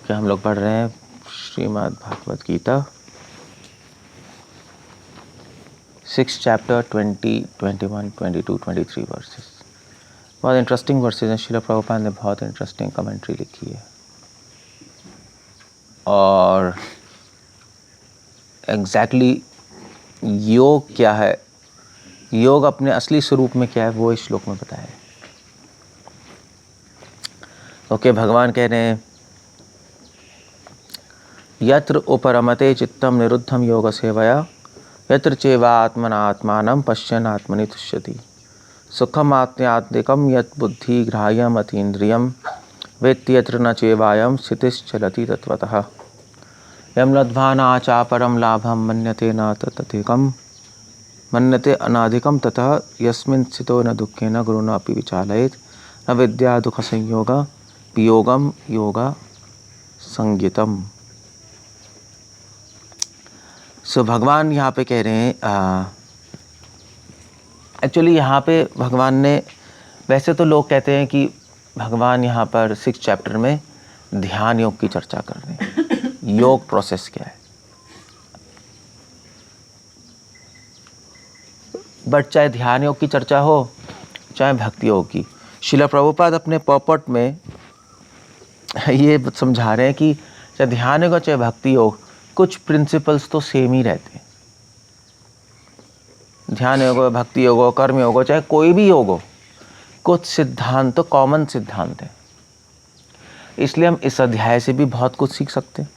कि हम लोग पढ़ रहे हैं श्रीमद् भागवत गीता 6 चैप्टर 20, 21, 22, 23 वर्सेस। बहुत इंटरेस्टिंग वर्सेस हैं। श्रील प्रभुपाद ने बहुत इंटरेस्टिंग कमेंट्री लिखी है और एग्जैक्टली योग क्या है, योग अपने असली स्वरूप में क्या है, वो इस श्लोक में बताया है। ओके, भगवान कह रहे हैं यत्र उपरमते चित्तम निरुद्धम योग सेवया यत्र चैव आत्मनात्मानं पश्यन् आत्मनि तुष्यति सुखम आत्म्यात्मिकं यत् बुद्धि ग्राह्यम् अतीन्द्रियं वेत्ति यत्र न चैवायं स्थितिश्चलति तत्त्वतः यं लब्ध्वा न चापरं लाभं मन्यते न तदधिकं मन्यते अनाधिकं ततः यस्मिन् स्थितो न दुःखेन गुरुणा अपि विचालयेत् न विद्या दुःखसंयोग वियोगं योग संज्ञितम्। सो भगवान यहाँ पे कह रहे हैं, एक्चुअली यहाँ पे भगवान ने, वैसे तो लोग कहते हैं कि भगवान यहाँ पर 6 चैप्टर में ध्यान योग की चर्चा कर रहे हैं। योग प्रोसेस क्या है, बट चाहे ध्यान योग की चर्चा हो चाहे भक्ति योग की, श्रील प्रभुपाद अपने पॉपट में ये समझा रहे हैं कि चाहे ध्यान योग चाहे भक्ति योग, कुछ प्रिंसिपल्स तो सेम ही रहते हैं। ध्यान योग हो, भक्ति योग हो, कर्म योग हो, चाहे कोई भी योग हो, कुछ सिद्धांत तो कॉमन सिद्धांत है। इसलिए हम इस अध्याय से भी बहुत कुछ सीख सकते हैं।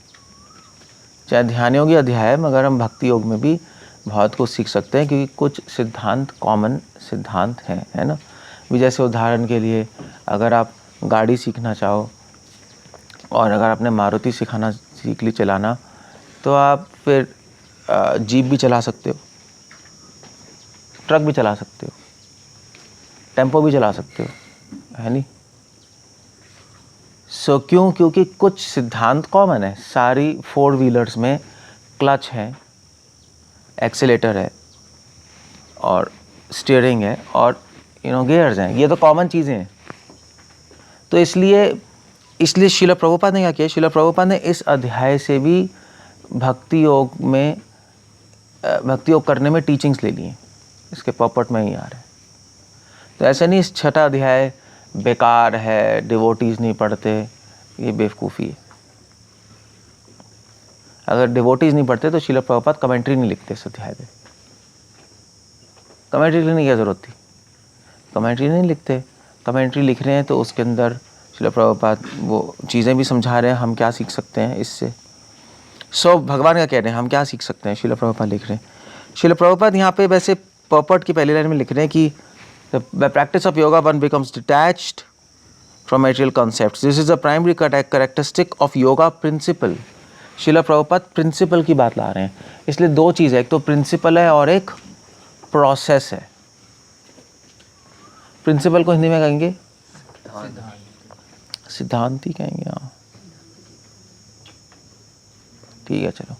चाहे ध्यान योग अध्याय है, मगर हम भक्ति योग में भी बहुत कुछ सीख सकते हैं, क्योंकि कुछ सिद्धांत कॉमन सिद्धांत हैं, है ना। भी जैसे उदाहरण के लिए, अगर आप गाड़ी सीखना चाहो और अगर आपने मारुति सीख ली चलाना, तो आप फिर जीप भी चला सकते हो, ट्रक भी चला सकते हो, टेम्पो भी चला सकते हो, है नहीं। सो क्यों? क्योंकि कुछ सिद्धांत कॉमन है। सारी 4 व्हीलर्स में क्लच है, एक्सीलेटर है और स्टीयरिंग है और गियर्स हैं। ये तो कॉमन चीज़ें हैं। तो इसलिए श्रील प्रभुपाद ने क्या किया, श्रील प्रभुपाद ने इस अध्याय से भी भक्ति योग करने में टीचिंग्स ले ली हैं। इसके पॉपट में ही आ रहा है। तो ऐसा नहीं इस 6ठा अध्याय बेकार है, डिवोटीज नहीं पढ़ते, ये बेवकूफ़ी है। अगर डिवोटीज नहीं पढ़ते तो श्रील प्रभुपाद कमेंट्री नहीं लिखते इस अध्याय पे। कमेंट्री लिखने की क्या ज़रूरत थी? कमेंट्री नहीं लिखते। कमेंट्री लिख रहे हैं तो उसके अंदर श्रील प्रभुपाद वो चीज़ें भी समझा रहे हैं, हम क्या सीख सकते हैं इससे। सो भगवान क्या कह रहे हैं, हम क्या सीख सकते हैं, श्रील प्रभुपाद लिख रहे हैं। श्रील प्रभुपाद यहाँ पे वैसे पॉपट की पहली लाइन में लिख रहे हैं कि by practice of yoga one becomes detached from material concepts. This is a primary characteristic of yoga principle. Srila Prabhupada principle की बात ला रहे हैं। इसलिए 2 चीज़ है, एक तो प्रिंसिपल है और एक प्रोसेस है। प्रिंसिपल को हिंदी में कहेंगे सिद्धांत ही कहेंगे, हाँ ठीक है। चलो,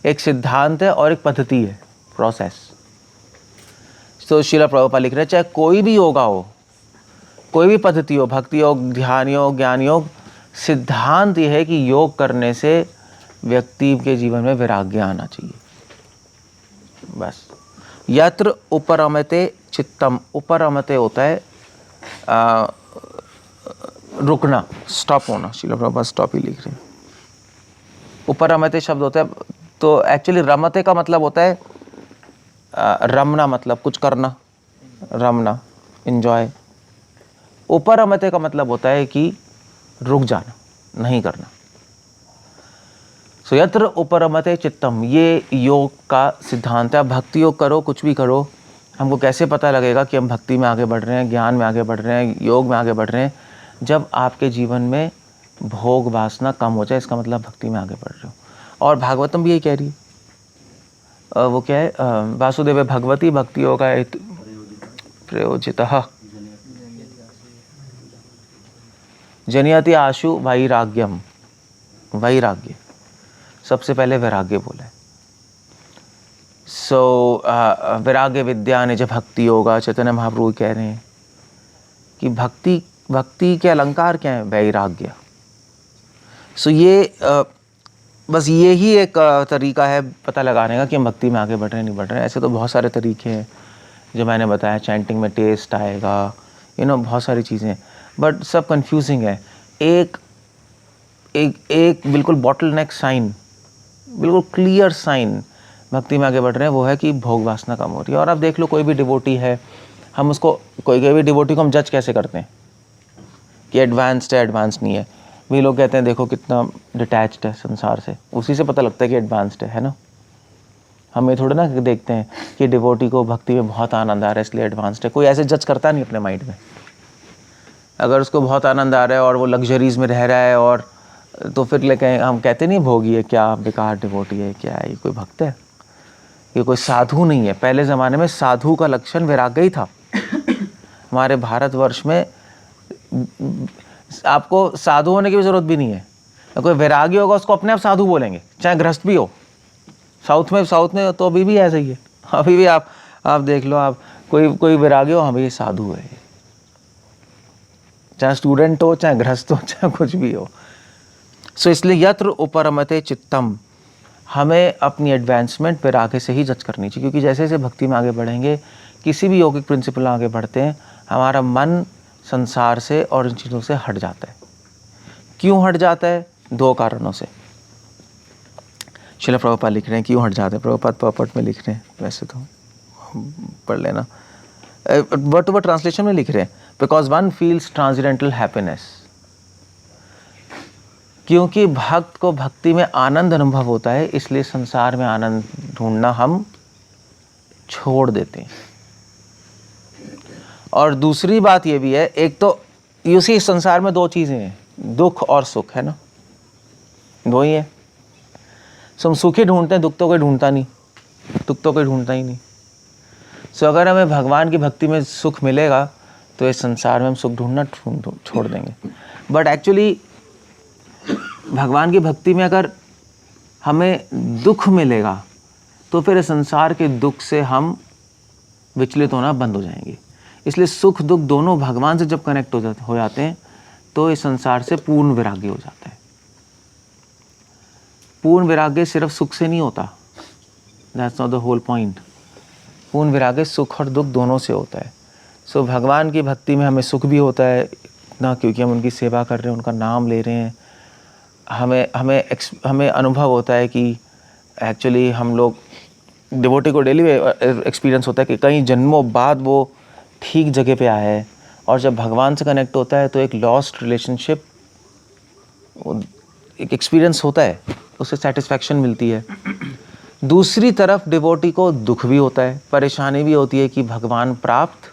एक सिद्धांत है और एक पद्धति है, प्रोसेस। तो श्रील प्रभुपाद लिख रहे हैं चाहे कोई भी योगा हो, कोई भी पद्धति हो, भक्ति योग, ध्यान योग, ज्ञान योग, सिद्धांत यह है कि योग करने से व्यक्ति के जीवन में वैराग्य आना चाहिए, बस। यत्र उपरमते चित्तम, उपरमते होता है रुकना, स्टॉप होना। श्रील प्रभुपाद स्टॉप ही लिख रहे हैं। उपरमते शब्द होता है, तो एक्चुअली रमते का मतलब होता है रमना, मतलब कुछ करना, रमना, एंजॉय। उपरमते का मतलब होता है कि रुक जाना, नहीं करना। सो यत्र उपरमते चित्तम, ये योग का सिद्धांत है। भक्ति योग करो, कुछ भी करो, हमको कैसे पता लगेगा कि हम भक्ति में आगे बढ़ रहे हैं, ज्ञान में आगे बढ़ रहे हैं, योग में आगे बढ़ रहे हैं? जब आपके जीवन में भोग वासना कम हो जाए, इसका मतलब भक्ति में आगे बढ़ रहे हो। और भागवतम भी यही कह रही है। वो क्या है, वासुदेव भगवती भक्ति योगा प्रयोजितः जनयति आशु वैराग्यम। वैराग्य, सबसे पहले वैराग्य बोला है। सो वैराग्य विद्या निज भक्ति योगा, चैतन्य महाप्रभु कह रहे हैं कि भक्ति के अलंकार क्या है? वैराग्य। सो ये बस ये ही एक तरीका है पता लगाने का कि हम भक्ति में आगे बढ़ रहे हैं नहीं बढ़ रहे हैं। ऐसे तो बहुत सारे तरीके हैं जो मैंने बताया, चैंटिंग में टेस्ट आएगा, बहुत सारी चीज़ें, बट सब कंफ्यूजिंग है। एक एक एक बिल्कुल बॉटलनेक साइन, बिल्कुल क्लियर साइन भक्ति में आगे बढ़ रहे हैं वो है कि भोग वासना कम हो रही है। और आप देख लो कोई भी डिवोटी है, हम उसको कोई भी डिवोटी को हम जज कैसे करते हैं कि एडवांस्ड है एडवांस नहीं है। भी लोग कहते हैं देखो कितना डिटैच्ड है संसार से, उसी से पता लगता है कि एडवांस्ड है ना। हम ये थोड़ा ना देखते हैं कि डिवोटी को भक्ति में बहुत आनंद आ रहा है इसलिए एडवांस्ड है। कोई ऐसे जज करता नहीं अपने माइंड में। अगर उसको बहुत आनंद आ रहा है और वो लग्जरीज में रह रहा है और तो फिर लेकिन हम कहते नहीं भोगी है, क्या बेकार डिवोटी है, क्या है, ये कोई भक्त है, ये कोई साधु नहीं है। पहले ज़माने में साधु का लक्षण वैराग्य ही था। हमारे भारतवर्ष में आपको साधु होने की भी ज़रूरत भी नहीं है। कोई वैरागी होगा उसको अपने आप साधु बोलेंगे, चाहे गृहस्थ भी हो। साउथ में तो अभी भी ऐसा ही है। अभी भी आप देख लो, आप कोई वैरागी हो, हाँ भाई साधु है, चाहे स्टूडेंट हो, चाहे गृहस्थ हो, चाहे कुछ भी हो। सो इसलिए यत्र उपरमते चित्तम, हमें अपनी एडवांसमेंट वैराग्य से ही जज करनी चाहिए। क्योंकि जैसे जैसे भक्ति में आगे बढ़ेंगे, किसी भी यौगिक प्रिंसिपल में आगे बढ़ते हैं, हमारा मन संसार से और इन चीज़ों से हट जाता है। क्यों हट जाता है? 2 कारणों से। श्रील प्रभुपाद लिख रहे हैं क्यों हट जाते हैं। प्रभुपाद पॉपट में लिख रहे हैं, वैसे तो पढ़ लेना, वर्ड टू वर्ड ट्रांसलेशन में लिख रहे हैं, because one feels transcendental happiness. क्योंकि भक्त को भक्ति में आनंद अनुभव होता है, इसलिए संसार में आनंद ढूंढना हम छोड़ देते हैं। और दूसरी बात ये भी है, एक तो इसी संसार में 2 चीज़ें हैं, दुख और सुख, है ना, 2 ही है। सो हम सुख ही ढूंढते हैं, दुख तो कोई ढूंढता नहीं, दुख तो कोई ढूंढता ही नहीं। सो अगर हमें भगवान की भक्ति में सुख मिलेगा तो इस संसार में हम सुख ढूंढना छोड़ देंगे। बट एक्चुअली भगवान की भक्ति में अगर हमें दुख मिलेगा तो फिर इस संसार के दुख से हम विचलित होना बंद हो जाएंगे। इसलिए सुख दुख दोनों भगवान से जब कनेक्ट हो जाते हैं तो इस संसार से पूर्ण वैराग्य हो जाता है। पूर्ण वैराग्य सिर्फ सुख से नहीं होता, that's not the whole point. पूर्ण वैराग्य सुख और दुख दोनों से होता है। सो भगवान की भक्ति में हमें सुख भी होता है ना, क्योंकि हम उनकी सेवा कर रहे हैं, उनका नाम ले रहे हैं। हमें अनुभव होता है कि एक्चुअली हम लोग डिवोटी को डेली एक्सपीरियंस होता है कि कई जन्मों बाद वो ठीक जगह पे आया है। और जब भगवान से कनेक्ट होता है तो एक लॉस्ट रिलेशनशिप, एक एक्सपीरियंस होता है, उससे सेटिस्फैक्शन मिलती है। दूसरी तरफ डिवोटी को दुख भी होता है, परेशानी भी होती है कि भगवान प्राप्त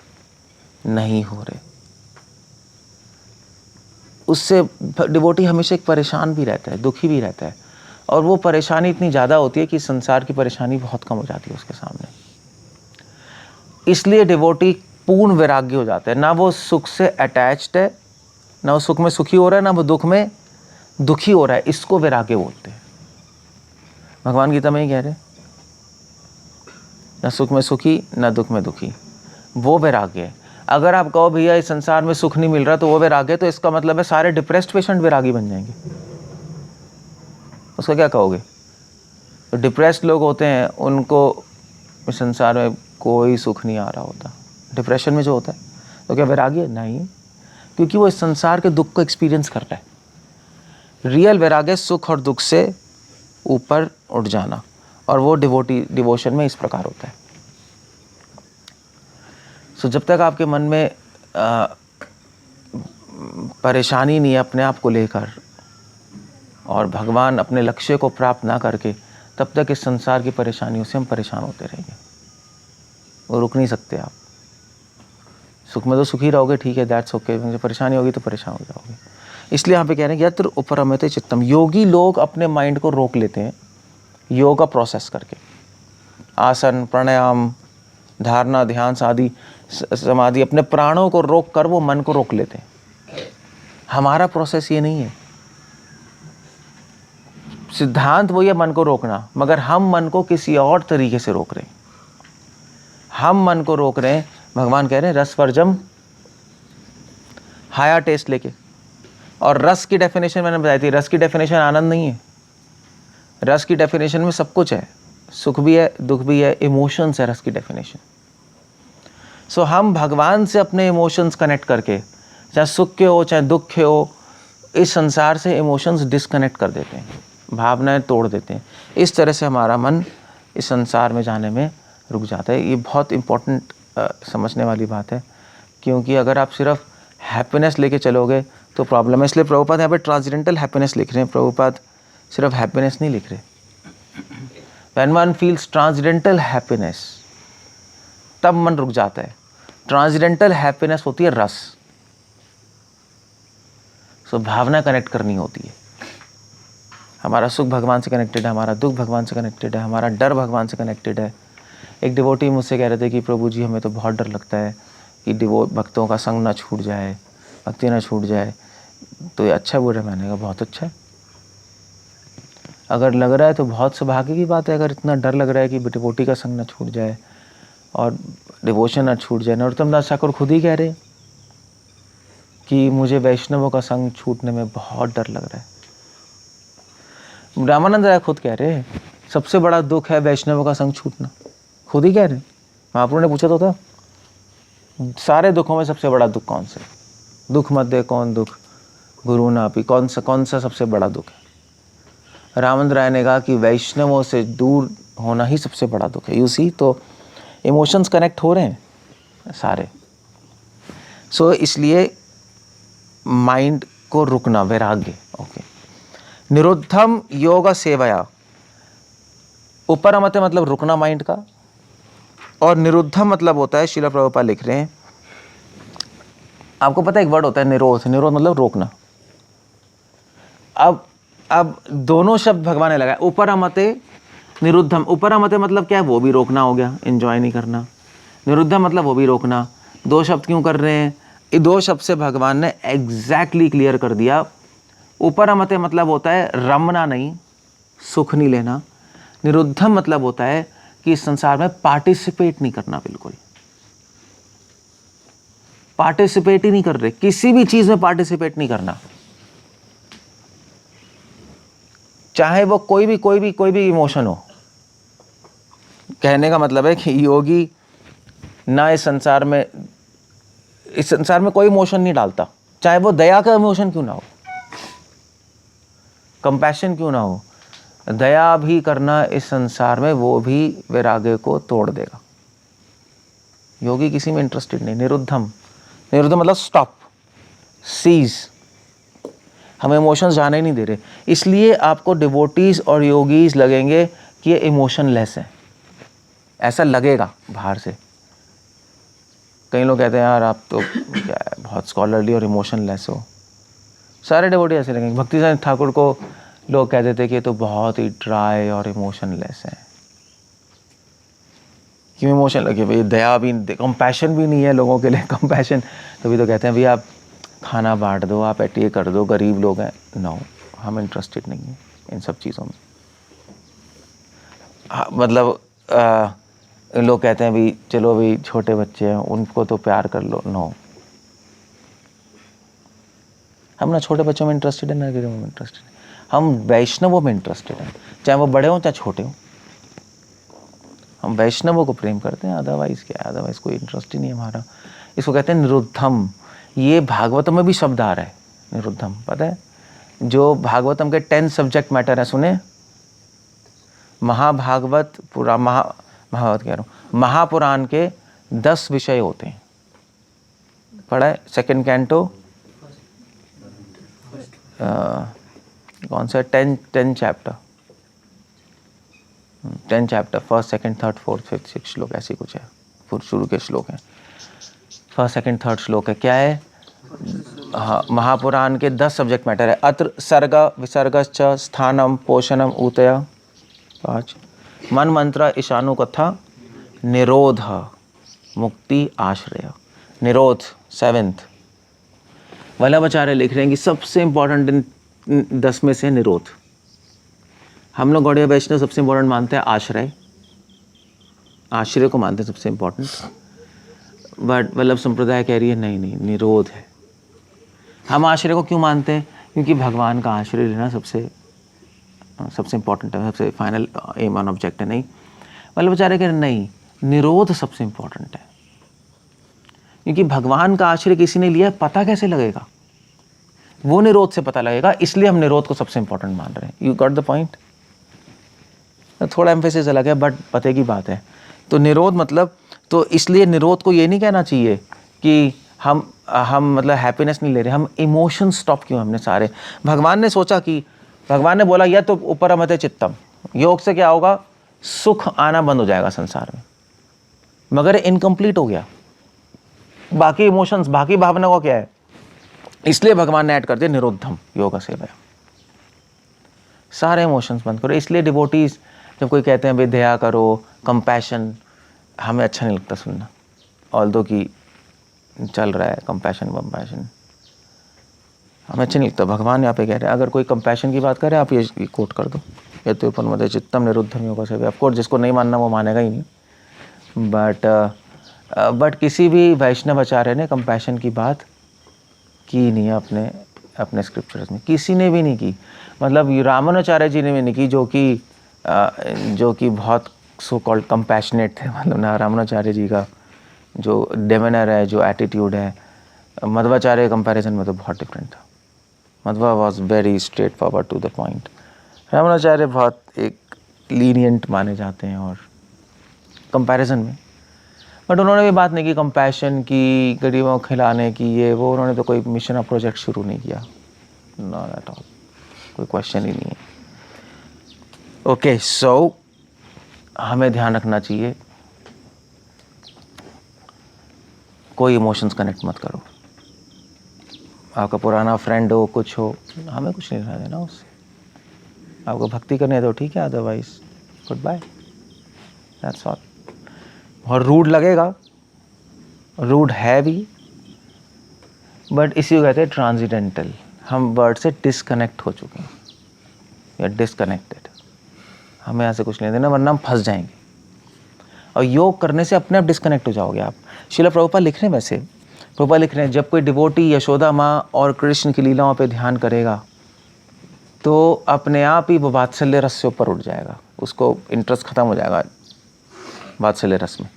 नहीं हो रहे। उससे डिवोटी हमेशा एक परेशान भी रहता है, दुखी भी रहता है। और वो परेशानी इतनी ज़्यादा होती है कि संसार की परेशानी बहुत कम हो जाती है उसके सामने। इसलिए डिवोटी पूर्ण वैराग्य हो जाता है। ना वो सुख से अटैच्ड है, ना वो सुख में सुखी हो रहा है, ना वो दुख में दुखी हो रहा है। इसको वैराग्य बोलते हैं। भगवान गीता में ही कह रहे, ना सुख में सुखी ना दुख में दुखी, वो वैराग्य है। अगर आप कहो भैया इस संसार में सुख नहीं मिल रहा तो वो वैराग्य है, तो इसका मतलब है सारे डिप्रेस्ड पेशेंट वैरागी बन जाएंगे। उसका क्या कहोगे? तो डिप्रेस्ड लोग होते हैं, उनको इस संसार में कोई सुख नहीं आ रहा होता, डिप्रेशन में जो होता है, तो क्या वैराग्य? नहीं, क्योंकि वो इस संसार के दुख को एक्सपीरियंस कर रहा है। रियल वैराग्य सुख और दुख से ऊपर उठ जाना, और वो डिवोशन में इस प्रकार होता है। सो जब तक आपके मन में परेशानी नहीं है अपने आप को लेकर, और भगवान अपने लक्ष्य को प्राप्त ना करके, तब तक इस संसार की परेशानियों से हम परेशान होते रहेंगे। वो रुक नहीं सकते आप। सुख में तो सुखी रहोगे, ठीक है, दैट्स ओके। मुझे परेशानी होगी तो परेशान हो जाओगे। इसलिए यहाँ पे कह रहे हैं यत्र उपरमते चित्तम। योगी लोग अपने माइंड को रोक लेते हैं योगा प्रोसेस करके, आसन प्राणायाम धारणा ध्यान आदि समाधि, अपने प्राणों को रोक कर वो मन को रोक लेते हैं। हमारा प्रोसेस ये नहीं है। सिद्धांत वो ये मन को रोकना, मगर हम मन को किसी और तरीके से रोक रहे हैं। हम मन को रोक रहे हैं, भगवान कह रहे हैं रसवर्जम, हाया टेस्ट लेके, और रस की डेफिनेशन मैंने बताई थी, रस की डेफिनेशन आनंद नहीं है, रस की डेफिनेशन में सब कुछ है, सुख भी है, दुख भी है, इमोशंस है रस की डेफिनेशन। सो हम भगवान से अपने इमोशंस कनेक्ट करके, चाहे सुख के हो चाहे दुख के हो, इस संसार से इमोशंस डिस्कनेक्ट कर देते हैं, भावनाएं तोड़ देते हैं। इस तरह से हमारा मन इस संसार में जाने में रुक जाता है। ये बहुत इम्पोर्टेंट समझने वाली बात है, क्योंकि अगर आप सिर्फ हैप्पीनेस लेके चलोगे तो प्रॉब्लम है। इसलिए प्रभुपाद यहाँ पे ट्रांसडेंटल हैप्पीनेस लिख रहे हैं, प्रभुपाद सिर्फ हैप्पीनेस नहीं लिख रहे। When one feels transcendental happiness, तब मन रुक जाता है। ट्रांसडेंटल हैप्पीनेस होती है रस। सो भावना कनेक्ट करनी होती है। हमारा सुख भगवान से कनेक्टेड है, हमारा दुख भगवान से कनेक्टेड है, हमारा डर भगवान से कनेक्टेड है। एक डिवोटी मुझसे कह रहे थे कि प्रभु जी हमें तो बहुत डर लगता है कि भक्तों का संग ना छूट जाए, भक्ति ना छूट जाए। तो ये अच्छा बुरा, मैंने कहा बहुत अच्छा है। अगर लग रहा है तो बहुत सौभाग्य की बात है। अगर इतना डर लग रहा है कि डिवोटी का संग ना छूट जाए और डिवोशन ना छूट जाए। नरोत्तम दास ठाकुर खुद ही कह रहे कि मुझे वैष्णवों का संग छूटने में बहुत डर लग रहा है। रामानंद राय खुद कह रहे हैं सबसे बड़ा दुख है वैष्णवों का संग छूटना, खुद ही कह रहे हैं। महाप्रभु ने पूछा तो था सारे दुखों में सबसे बड़ा दुख कौन सा है? दुख मध्य कौन दुख गुरु ना पी, कौन सा सबसे बड़ा दुख है? रामानंद राय ने कहा कि वैष्णवों से दूर होना ही सबसे बड़ा दुख है। यू सी, तो इमोशंस कनेक्ट हो रहे हैं सारे। सो इसलिए माइंड को रुकना, वैराग्य। ओके, निरुद्धम योग सेवया, उपरमते मतलब रुकना माइंड का, और निरुद्धम मतलब होता है, श्रील प्रभुपाद लिख रहे हैं, आपको पता है एक वर्ड होता है निरोध, निरोध मतलब रोकना। अब दोनों शब्द भगवान ने लगाया, उपरमते निरुद्धम। उपरमते मतलब क्या है? वो भी रोकना हो गया, एंजॉय नहीं करना। निरुद्धम मतलब वो भी रोकना। दो शब्द क्यों कर रहे हैं? ये दो शब्द से भगवान ने एग्जैक्टली क्लियर कर दिया। उपरमते मतलब होता है रमना नहीं, सुख नहीं लेना। निरुद्धम मतलब होता है कि इस संसार में पार्टिसिपेट नहीं करना, बिल्कुल पार्टिसिपेट ही नहीं कर रहे, किसी भी चीज में पार्टिसिपेट नहीं करना, चाहे वो कोई भी इमोशन हो। कहने का मतलब है कि योगी ना इस संसार में कोई इमोशन नहीं डालता, चाहे वो दया का इमोशन क्यों ना हो, कंपैशन क्यों ना हो। दया भी करना इस संसार में, वो भी वैराग्य को तोड़ देगा। योगी किसी में इंटरेस्टेड नहीं। निरुद्धम, निरुद्धम मतलब स्टॉप, सीज। हमें इमोशंस जाने ही नहीं दे रहे, इसलिए आपको डिवोटीज और योगीज लगेंगे कि ये इमोशनलेस है, ऐसा लगेगा बाहर से। कई लोग कहते हैं यार आप तो क्या है, बहुत स्कॉलरली और इमोशनलेस हो। सारे डिवोटी ऐसे लगेंगे। भक्ति ठाकुर को लोग कहते थे कि ये तो बहुत ही ड्राई और इमोशनलेस है। क्यों इमोशन लगे? भाई दया भी, कंपैशन भी नहीं है लोगों के लिए। कंपैशन तभी तो कहते हैं भाई आप खाना बांट दो, आप ये कर दो, गरीब लोग हैं। नो, हम इंटरेस्टेड नहीं हैं इन सब चीज़ों में। मतलब लोग कहते हैं भाई चलो भाई छोटे बच्चे हैं उनको तो प्यार कर लो। नो, हम ना छोटे बच्चों में इंटरेस्टेड है ना गरीबों में इंटरेस्टेड है। हम वैष्णवों में इंटरेस्टेड हैं, चाहे वो बड़े हों चाहे छोटे हों। हम वैष्णवों को प्रेम करते हैं, अदरवाइज क्या है, अदरवाइज कोई इंटरेस्ट ही नहीं है हमारा। इसको कहते हैं निरुद्धम। ये भागवतम में भी शब्द आ रहा है निरुद्धम, पता है? जो भागवतम के 10 सब्जेक्ट मैटर है, सुने? महाभागवत पूरा महाभारत कह रहा हूँ, महापुराण के 10 विषय होते हैं। पढ़ा है? सेकेंड कैंटो कौन सा? 10 chapter, 10 chapter, first second third fourth fifth six श्लोक, ऐसी कुछ है। फिर शुरू के श्लोक हैं, फर्स्ट सेकंड थर्ड श्लोक है। क्या है? हाँ, महापुराण के 10 सब्जेक्ट मैटर है। अत्र सर्ग विसर्गश्च स्थानम पोषणम ऊतय 5, मन मंत्र ईशानु कथा, निरोध मुक्ति आश्रय। निरोध 7th। वल्लभाचार्य लिख रहे हैं कि सबसे इंपॉर्टेंट 10 में से निरोध। हम लोग गौड़ीय वैष्णव सबसे इंपॉर्टेंट मानते हैं आश्रय, आश्रय को मानते हैं सबसे इंपॉर्टेंट। बट वल्लभ संप्रदाय कह रही है नहीं, निरोध है। हम आश्रय को क्यों मानते हैं? क्योंकि भगवान का आश्रय लेना सबसे इम्पोर्टेंट है, सबसे फाइनल एम एंड ऑब्जेक्ट है। नहीं, मतलब बेचारे कह रहे नहीं, निरोध सबसे इम्पोर्टेंट है, क्योंकि भगवान का आश्रय किसी ने लिया पता कैसे लगेगा? वो निरोध से पता लगेगा, इसलिए हम निरोध को सबसे इम्पोर्टेंट मान रहे हैं। You got the point? थोड़ा एम्फेसिस अलग है बट पते की बात है। तो निरोध मतलब, तो इसलिए निरोध को ये नहीं कहना चाहिए कि हम मतलब हैप्पीनेस नहीं ले रहे, हम इमोशन स्टॉप क्यों हमने सारे। भगवान ने सोचा कि, भगवान ने बोला या तो ऊपर मते चित्तम, योग से क्या होगा? सुख आना बंद हो जाएगा संसार में, मगर इनकम्प्लीट हो गया। बाकी इमोशंस, बाकी भावना को क्या है? इसलिए भगवान ने ऐड कर दिया निरोधम योग सेवा, सारे इमोशंस बंद करो। इसलिए डिवोटीज जब कोई कहते हैं विद्या करो, कंपैशन, हमें अच्छा नहीं लगता सुनना, ऑल्दो कि चल रहा है कंपैशन वम्पैशन, हमें अच्छा नहीं लगता। भगवान यहाँ पे कह रहे हैं, अगर कोई कंपैशन की बात करे आप ये कोट कर दो, ये तो उपन चित्तम निरुद्धम योग सेवा। ऑफकोर्स जिसको नहीं मानना वो मानेगा ही नहीं, बट किसी भी वैष्णव आचार्य ने कंपैशन की बात की नहीं है अपने स्क्रिप्चर्स में, किसी ने भी नहीं की। मतलब रामानुचार्य जी ने भी नहीं की, जो कि बहुत सो कॉल्ड कंपैशनेट थे। मतलब ना रामानुचार्य जी का जो डेमेनर है, जो एटीट्यूड है, मध्वाचार्य कंपैरिजन में तो बहुत डिफरेंट था। Madhva was very straightforward to the point, Ramanujacharya बहुत एक लीनियंट माने जाते हैं और कंपैरिजन में। बट उन्होंने भी बात नहीं की कंपैशन की, गरीबों को खिलाने की, ये वो। उन्होंने तो कोई मिशन या प्रोजेक्ट शुरू नहीं किया, नॉट एट ऑल, कोई क्वेश्चन ही नहीं है। ओके, सो हमें ध्यान रखना चाहिए, कोई इमोशंस कनेक्ट मत करो। आपका पुराना फ्रेंड हो, कुछ हो, हमें कुछ नहीं लेना देना उससे। आपको भक्ति करने दो, ठीक है, otherwise good bye, that's all. और रूड लगेगा, रूड है भी, बट इसी को कहते हैं ट्रांजिडेंटल। हम वर्ड से डिस्कनेक्ट हो चुके हैं, या डिस्कनेक्टेड, हमें यहाँ से कुछ नहीं देना, वरना हम फंस जाएंगे। और योग करने से अपने आप डिस्कनेक्ट हो जाओगे आप। श्रील प्रभुपाद लिख रहे हैं, वैसे प्रभुपाद लिख रहे हैं, जब कोई डिवोटी यशोदा माँ और कृष्ण की लीलाओं पे ध्यान करेगा तो अपने आप ही वो वात्सल्य रस से ऊपर उठ जाएगा, उसको इंटरेस्ट खत्म हो जाएगा वात्सल्य रस में,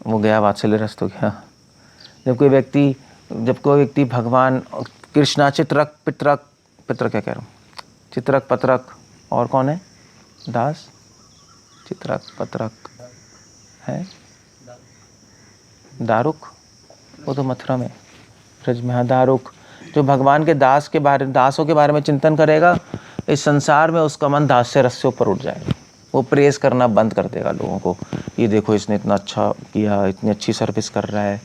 वो गया वात्सल्य रस तो गया। जब कोई व्यक्ति भगवान कृष्णा चित्रक पितरक, पितर क्या कह रहा हूँ, चित्रक पत्रक, और कौन है दास, चित्रक पत्रक है दारुक, वो तो मथुरा में, ब्रज में। हाँ, दारुक, जो भगवान के दासों के बारे में चिंतन करेगा, इस संसार में उसका मन दास से रस से ऊपर उठ जाएगा। वो प्रेस करना बंद कर देगा लोगों को, ये देखो इसने इतना अच्छा किया, इतनी अच्छी सर्विस कर रहा है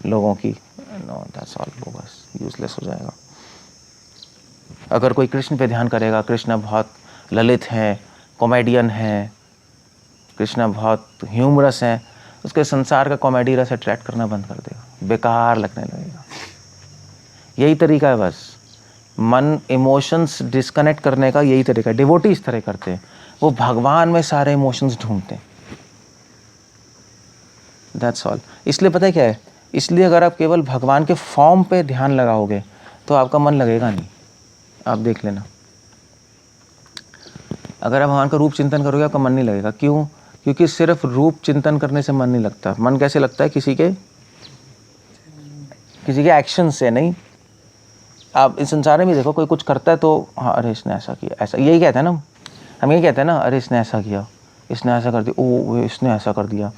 लोगों की। No, that's all bogus, useless हो जाएगा। अगर कोई कृष्ण पे ध्यान करेगा, कृष्ण बहुत ललित हैं, कॉमेडियन हैं, कृष्ण बहुत ह्यूमरस हैं, उसके संसार का कॉमेडी रस अट्रैक्ट करना बंद कर देगा, बेकार लगने लगेगा। यही तरीका है बस, मन इमोशंस डिस्कनेक्ट करने का यही तरीका है। डिवोटी इस तरह करते हैं, वो भगवान में सारे इमोशंस ढूंढते हैं, दैट्स ऑल। इसलिए पता है क्या है, इसलिए अगर आप केवल भगवान के फॉर्म पे ध्यान लगाओगे तो आपका मन लगेगा नहीं। आप देख लेना, अगर आप भगवान का रूप चिंतन करोगे आपका मन नहीं लगेगा। क्यों? क्योंकि सिर्फ रूप चिंतन करने से मन नहीं लगता। मन कैसे लगता है? किसी के एक्शन से नहीं। आप इस संसार में देखो, कोई कुछ करता है तो हाँ, अरे इसने ऐसा किया, ऐसा, यही कहते हैं ना हम, यही कहते हैं ना, अरे इसने ऐसा किया, इसने ऐसा कर दिया, ओ इसने ऐसा कर दिया,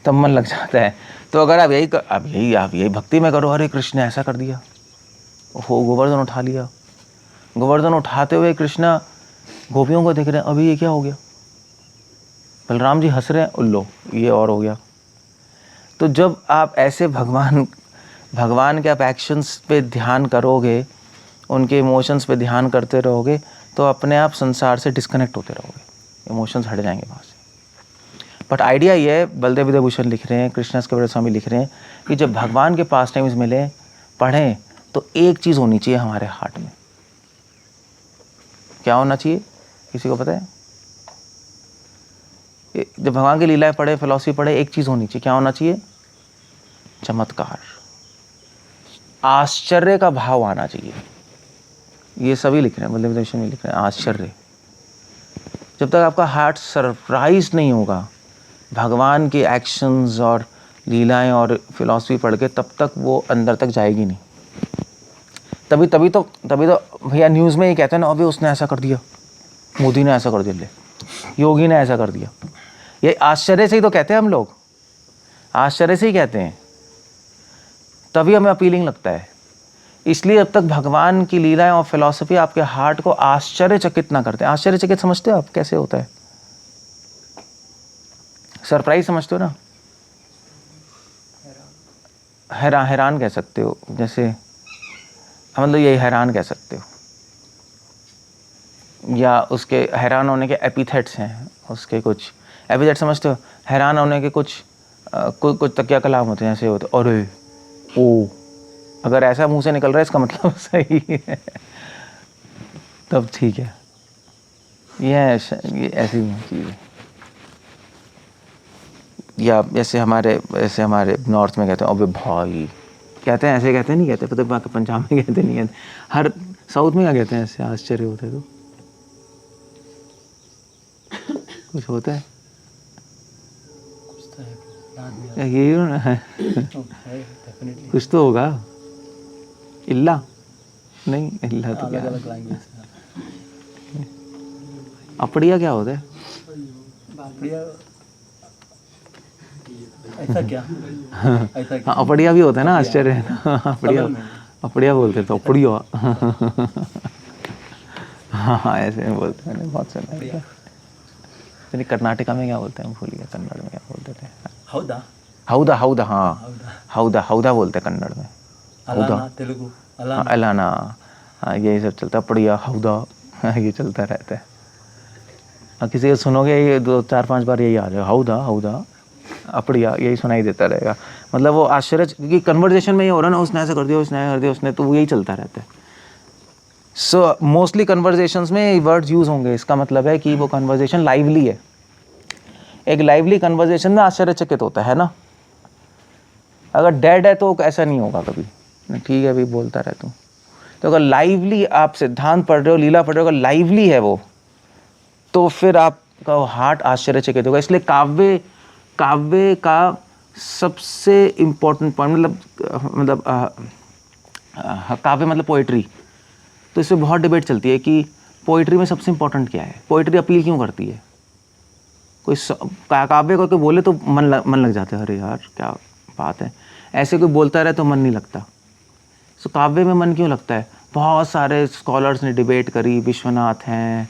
तब मन लग जाता है। तो अगर आप यही भक्ति में करो, अरे कृष्ण ने ऐसा कर दिया, हो गोवर्धन उठा लिया, गोवर्धन उठाते हुए कृष्णा गोपियों को देख रहे हैं, अभी ये क्या हो गया, बलराम जी हंस रहे हैं, उल्लो ये और हो गया। तो जब आप ऐसे भगवान के आप एक्शंस पे ध्यान करोगे, उनके इमोशंस पे ध्यान करते रहोगे, तो अपने आप संसार से डिस्कनेक्ट होते रहोगे, इमोशंस हट जाएंगे वहाँ से। बट आइडिया ये है, बलदेव विद्याभूषण लिख रहे हैं, कृष्णदास कविराज स्वामी लिख रहे हैं कि जब भगवान के पास टाइम्स मिले, पढ़ें, तो एक चीज़ होनी चाहिए हमारे हार्ट में। क्या होना चाहिए, किसी को पता है? जब भगवान की लीलाएं पढ़े, फिलॉसफी पढ़े, एक चीज़ होनी चाहिए। क्या होना चाहिए? चमत्कार। आश्चर्य का भाव आना चाहिए। ये सभी लिख रहे हैं, मतलब में लिख रहे हैं आश्चर्य। जब तक आपका हार्ट सरप्राइज नहीं होगा भगवान के एक्शंस और लीलाएं और फिलॉसफी पढ़ के, तब तक वो अंदर तक जाएगी नहीं। तभी तो भैया न्यूज़ में ये कहते हैं ना, अभी उसने ऐसा कर दिया, मोदी ने ऐसा कर दिया, योगी ने ऐसा कर दिया। ये आश्चर्य से ही तो कहते हैं हम लोग, आश्चर्य से ही कहते हैं, तभी हमें अपीलिंग लगता है। इसलिए अब तक भगवान की लीलाएं और फिलॉसफी आपके हार्ट को आश्चर्यचकित ना करते हैं। आश्चर्यचकित समझते हो आप कैसे होता है? सरप्राइज समझते हो ना? हैरान कह सकते हो, जैसे मतलब यही हैरान कह सकते हो, या उसके हैरान होने के एपिथेट्स हैं, उसके कुछ एपिथेट समझते हो? हैरान होने के कुछ कुछ तकिया कलाम होते हैं, ऐसे होते, अरे ओ, अगर ऐसा मुंह से निकल रहा है इसका मतलब सही है, तब ठीक है। ये ऐसी चीज़ है। या जैसे हमारे नॉर्थ में कहते हैं अबे भाई, कहते हैं ऐसे, कहते नहीं कहते, पता बाकी पंजाब में कहते नहीं कहते, हर साउथ में क्या कहते हैं ऐसे आश्चर्य होते तो कुछ होता है यही है कुछ तो होगा। इल्ला नहीं, इल्ला तो क्या, अपड़िया क्या होता है? ऐसा क्या? हाँ, अपड़िया भी होता है ना, आश्चर्य है ना, अपड़िया बोलते तो अपड़िया हाँ ऐसे बोलते हैं, बहुत सुना है। कर्नाटका में क्या बोलते हैं, भूल गया, कन्नड़ में क्या बोलते थे? हौदा हौदा, हाँ हौदा बोलते हैं कन्नड़ में। अलाना, तेलुगु अलाना, हाँ यही सब चलता है, पड़िया, हौदा ये चलता रहता है। किसी को सुनोगे ये 2-4-5 बार यही आ जाएगा, हौदा अपड़िया, यही सुनाई देता रहेगा। मतलब वो आश्चर्य, क्योंकि कन्वर्जेशन में ये हो रहा है ना, उसने ऐसा कर दिया, उसने, तो वो यही चलता रहता है। सो मोस्टली कन्वर्जेशंस में वर्ड्स यूज होंगे, इसका मतलब है कि वो कन्वर्जेशन लाइवली है। एक लाइवली कन्वर्जेशन में आश्चर्यचकित होता है ना। अगर डेड है तो ऐसा नहीं होगा कभी, ठीक है अभी बोलता रहे तू। तो अगर लाइवली आप सिद्धांत पढ़ रहे हो, लीला पढ़ रहे हो, अगर लाइवली है वो, तो फिर आपका हार्ट आश्चर्यचकित होगा। इसलिए काव्य का सबसे इम्पोर्टेंट पॉइंट, मतलब काव्य मतलब पोइट्री, तो इसमें बहुत डिबेट चलती है कि पोइट्री में सबसे इम्पोर्टेंट क्या है, पोइट्री अपील क्यों करती है। कोई काव्य को बोले तो मन लग जाता है, अरे यार क्या बात है, ऐसे कोई बोलता रहे तो मन नहीं लगता। सो काव्य में मन क्यों लगता है? बहुत सारे स्कॉलर्स ने डिबेट करी, विश्वनाथ हैं,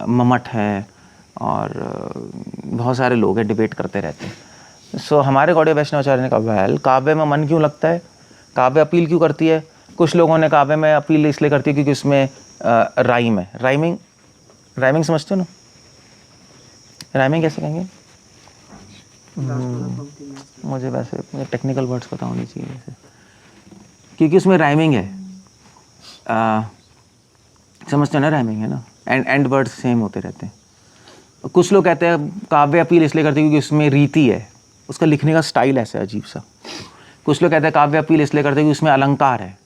मम्मट है, और बहुत सारे लोग हैं, डिबेट करते रहते हैं। सो हमारे गौड़ीय वैष्णवाचार्य ने कहा, वेल काव्य में मन क्यों लगता है, काव्य अपील क्यों करती है? कुछ लोगों ने काव्य में अपील इसलिए करती है क्योंकि उसमें राइम है। राइमिंग समझते हो ना? राइमिंग कैसे कहेंगे? मुझे टेक्निकल वर्ड्स पता होनी चाहिए वैसे, क्योंकि उसमें राइमिंग है। समझते हो ना, राइमिंग है ना, एंड वर्ड्स सेम होते रहते हैं। कुछ लोग कहते हैं काव्य अपील इसलिए करते हैं क्योंकि उसमें रीति है, उसका लिखने का स्टाइल ऐसा अजीब सा। कुछ लोग कहते हैं काव्य अपील इसलिए करते हैं क्योंकि उसमें अलंकार है,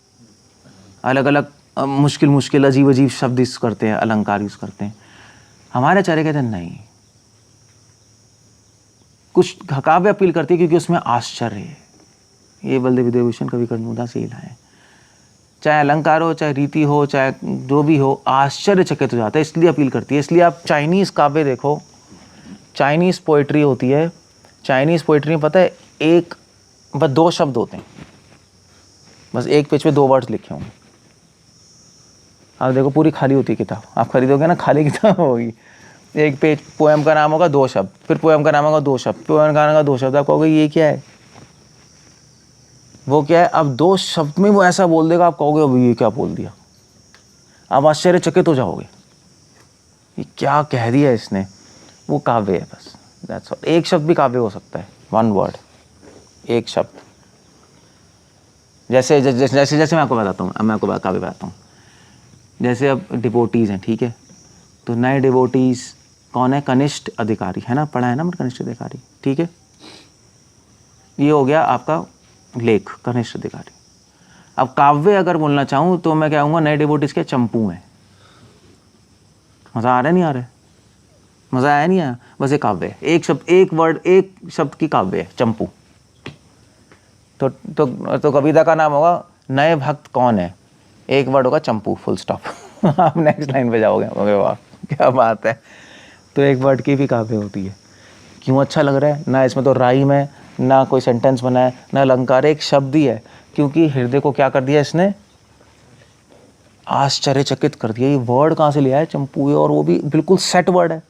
अलग अलग मुश्किल अजीब शब्द यूज़ करते हैं, अलंकार यूज़ करते हैं। हमारे आचार्य कहते हैं नहीं, कुछ काव्य अपील करती है क्योंकि उसमें आश्चर्य है। ये बलदेव विद्याभूषण कवि कर्णमुदा से ही लाए। चाहे अलंकार हो, चाहे रीति हो, चाहे जो भी हो, आश्चर्यचकित हो जाता है, इसलिए अपील करती है। इसलिए आप चाइनीज़ काव्य देखो, चाइनीज़ पोइट्री होती है, चाइनीज़ पोइट्री में पता है एक बस 2 शब्द होते हैं, बस एक पेज पे 2 वर्ड्स लिखे होंगे। आप देखो पूरी खाली होती है किताब, आप खरीदोगे ना, खाली किताब होगी, एक पेज पोएम का नाम होगा 2 शब्द, फिर पोएम का नाम होगा 2 शब्द, पोएम का नाम होगा 2 शब्द। आप कहोगे ये क्या है, वो क्या है? अब 2 शब्द में वो ऐसा बोल देगा, आप कहोगे अब ये क्या बोल दिया, आप आश्चर्यचकित हो जाओगे, ये क्या कह दिया इसने। वो काव्य है बस, दैट्स ऑल। एक शब्द भी काव्य हो सकता है, 1 वर्ड, एक शब्द। जैसे मैं आपको बताता हूँ, मैं आपको काव्य बताता हूँ। जैसे अब डिवोटीज़ हैं, ठीक है, तो नए डिवोटीज़ कौन है? कनिष्ठ अधिकारी है ना, पढ़ा है ना कनिष्ठ अधिकारी, ठीक है, ये हो गया आपका लेख, कनिष्ठ अधिकारी। अब काव्य अगर बोलना चाहूँ तो मैं कहूँगा नए डिवोटीज के चंपू हैं। मज़ा आ रहा है नहीं आ रहा है? मज़ा आया नहीं आया? बस एक काव्य है, एक शब्द, एक वर्ड, एक शब्द की काव्य है, चंपू। तो कविता का नाम होगा नए भक्त कौन है, एक वर्ड होगा चंपू, फुल स्टॉप। आप नेक्स्ट लाइन पे जाओगे, अरे वाह क्या बात है। तो एक वर्ड की भी काव्य होती है। क्यों अच्छा लग रहा है ना? इसमें तो राइम है ना, कोई सेंटेंस बना है ना, अलंकार, एक शब्द ही है। क्योंकि हृदय को क्या कर दिया इसने? आश्चर्यचकित कर दिया। ये वर्ड कहाँ से लिया है? चंपू है, और वो भी बिल्कुल सेट वर्ड है।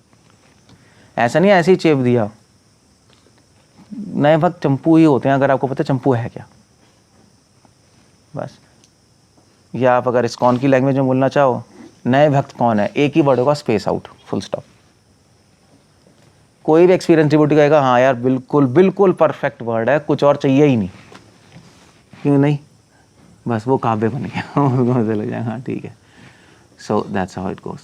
ऐसा नहीं ऐसे ही चेप दिया। नए भक्त चंपू ही होते हैं, अगर आपको पता है चंपू है क्या। बस, या आप अगर इस्कॉन की लैंग्वेज में बोलना चाहो, नए भक्त कौन है, एक ही वर्ड होगा, स्पेस आउट, फुल स्टॉप। कोई भी एक्सपीरियंस डिवोटी कहेगा हाँ यार बिल्कुल बिल्कुल परफेक्ट वर्ड है, कुछ और चाहिए ही नहीं। क्यों नहीं? बस वो काव्य बन गया। उसको लग जाए हाँ ठीक है। So that's how it goes.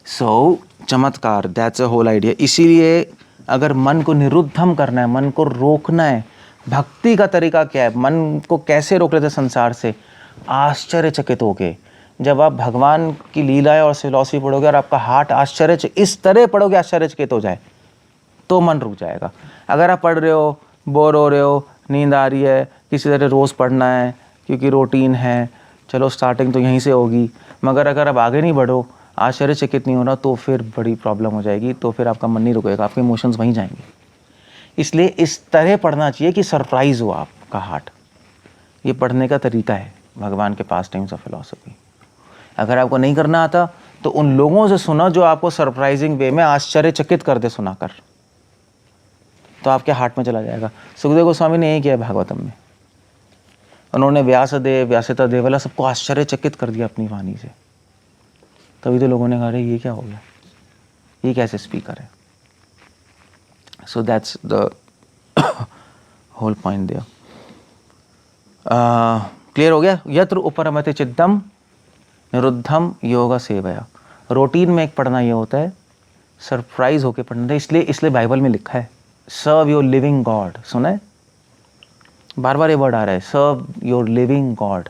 So चमत्कार, दैट्स अ होल आइडिया। इसीलिए अगर मन को निरुद्धम करना है, मन को रोकना है, भक्ति का तरीका क्या है, मन को कैसे रोक लेते संसार से? आश्चर्यचकित होके जब आप भगवान की लीलाएं और फिलॉसफी पढ़ोगे और आपका हार्ट इस तरह पढ़ोगे आश्चर्यचकित हो जाए, तो मन रुक जाएगा। अगर आप पढ़ रहे हो, बोर हो रहे हो, नींद आ रही है, किसी तरह रोज़ पढ़ना है क्योंकि रूटीन है, चलो स्टार्टिंग तो यहीं से होगी, मगर अगर आप आगे नहीं बढ़ो, आश्चर्यचकित नहीं होना, तो फिर बड़ी प्रॉब्लम हो जाएगी। तो फिर आपका मन नहीं रुकेगा, आपके इमोशंस वहीं जाएंगे। इसलिए इस तरह पढ़ना चाहिए कि सरप्राइज हो आपका हार्ट। ये पढ़ने का तरीका है भगवान के पास टाइम्स ऑफ फिलॉसफी। अगर आपको नहीं करना आता तो उन लोगों से सुना जो आपको सरप्राइजिंग वे में आश्चर्यचकित कर दे सुनाकर, तो आपके हार्ट में चला जाएगा। सुखदेव गोस्वामी ने यही किया भागवतम में। उन्होंने व्यासदेव, व्यासता देवला सबको आश्चर्यचकित कर दिया अपनी वाणी से। तभी तो लोगों ने कहा ये क्या हो गया, ये कैसे स्पीकर है। So that's the whole point there. Clear हो गया? यत्र उपरमते चित्तम निरुद्धम योग सेवया। रूटीन में एक पढ़ना ये होता है, सरप्राइज होके पढ़ना है। इसलिए बाइबल में लिखा है सर्व योर लिविंग गॉड। सुना है? बार बार ये वर्ड आ रहा है, serve your living God.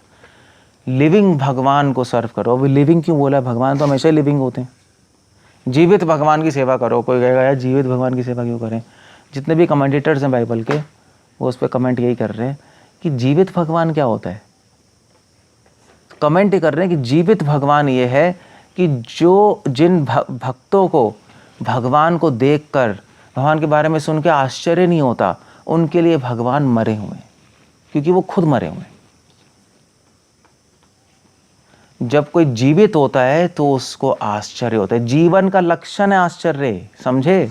Living भगवान को सर्व करो। अभी लिविंग क्यों बोला है? भगवान तो हमेशा लिविंग होते हैं। जीवित भगवान की सेवा करो। कोई कहेगा यार जीवित भगवान की सेवा क्यों करें? जितने भी कमेंटेटर्स हैं बाइबल के, वो उस पर कमेंट यही कर रहे हैं कि जीवित भगवान क्या होता है। कमेंट कर रहे हैं कि जीवित भगवान ये है कि जो जिन भक्तों को भगवान को देखकर, भगवान के बारे में सुन के आश्चर्य नहीं होता, उनके लिए भगवान मरे हुए हैं, क्योंकि वो खुद मरे हुए हैं। जब कोई जीवित होता है तो उसको आश्चर्य होता है। जीवन का लक्षण है आश्चर्य, समझे?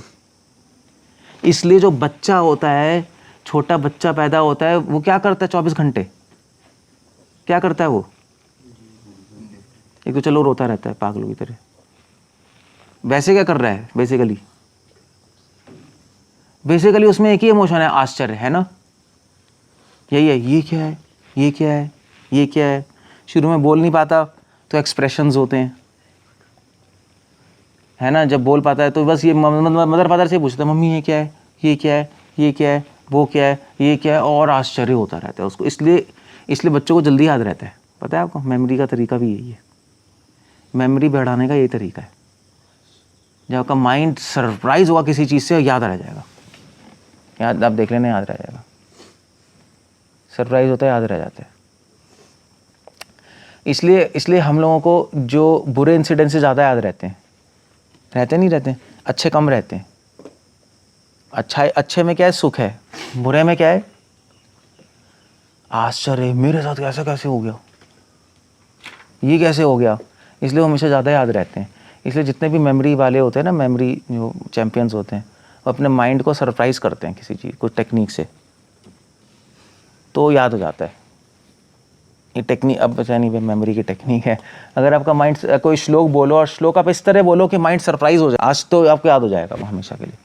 इसलिए जो बच्चा होता है, छोटा बच्चा पैदा होता है, वो क्या करता है 24 घंटे? क्या करता है वो? एक तो चलो रोता रहता है पागलों की तरह। वैसे क्या कर रहा है? बेसिकली उसमें एक ही इमोशन है, आश्चर्य, है ना? यही है, ये क्या है, ये क्या है, ये क्या है। शुरू में बोल नहीं पाता तो एक्सप्रेशंस होते हैं, है ना? जब बोल पाता है तो बस ये मदर फादर से पूछता है मम्मी ये क्या है, ये क्या है, ये क्या है, वो क्या है, ये क्या है, और आश्चर्य होता रहता है उसको। इसलिए बच्चों को जल्दी याद रहता है। पता है आपको, मेमोरी का तरीका भी यही है। मेमोरी बढ़ाने का यही तरीका है। जब आपका माइंड सरप्राइज हुआ किसी चीज़ से, याद रह जाएगा। याद आप देख लेना, याद रह जाएगा। सरप्राइज होता है, याद रह जाता है। इसलिए हम लोगों को जो बुरे इंसिडेंट से ज़्यादा याद रहते नहीं रहते, अच्छे कम रहते हैं। अच्छे में क्या है? सुख है। बुरे में क्या है? आश्चर्य, मेरे साथ ऐसा कैसे हो गया, ये कैसे हो गया। इसलिए वो हमेशा ज़्यादा याद रहते हैं। इसलिए जितने भी मेमोरी वाले होते हैं ना, मेमोरी जो चैम्पियंस होते हैं, वो अपने माइंड को सरप्राइज करते हैं किसी चीज़, कुछ टेक्निक से, तो याद हो जाता है। ये टेक्निक अब बचा नहीं, मेमोरी की टेक्निक है। अगर आपका माइंड, कोई श्लोक बोलो और श्लोक आप इस तरह बोलो कि माइंड सरप्राइज हो जाए, आज तो आपको याद हो जाएगा वो हमेशा के लिए।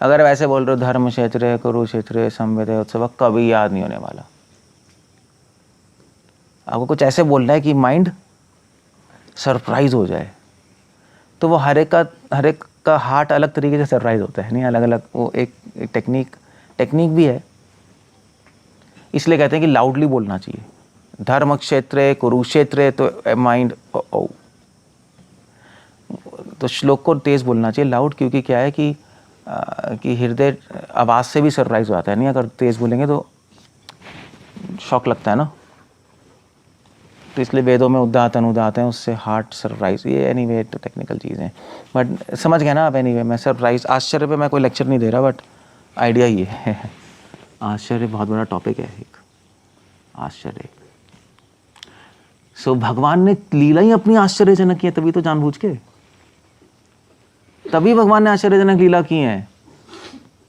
अगर वैसे बोल रहे हो धर्म क्षेत्र, कुरुक्षेत्र, संवेद उत्सव, कभी याद नहीं होने वाला। आपको कुछ ऐसे बोलना है कि माइंड सरप्राइज हो जाए। तो वो हर एक का हार्ट अलग तरीके से सरप्राइज होता है, नहीं अलग अलग, वो एक टेक्निक भी है। इसलिए कहते हैं कि लाउडली बोलना चाहिए, धर्म क्षेत्रे कुरुक्षेत्रे, तो माइंड तो श्लोक को तेज बोलना चाहिए, लाउड, क्योंकि क्या है कि हृदय आवाज़ से भी सरप्राइज हो जाता है, नहीं अगर तेज बोलेंगे तो शॉक लगता है ना, तो इसलिए वेदों में उदात अनुदात हैं, उससे हार्ट सरप्राइज, ये एनीवे तो टेक्निकल चीज़ें, बट समझ गए ना आप। एनीवे मैं सरप्राइज आश्चर्य पे मैं कोई लेक्चर नहीं दे रहा, बट आइडिया ये है। आश्चर्य बहुत बड़ा टॉपिक है एक, आश्चर्य। सो भगवान ने लीला ही अपनी आश्चर्यजनक की है, तभी तो जानबूझ के, तभी भगवान ने आश्चर्यजनक लीला की है।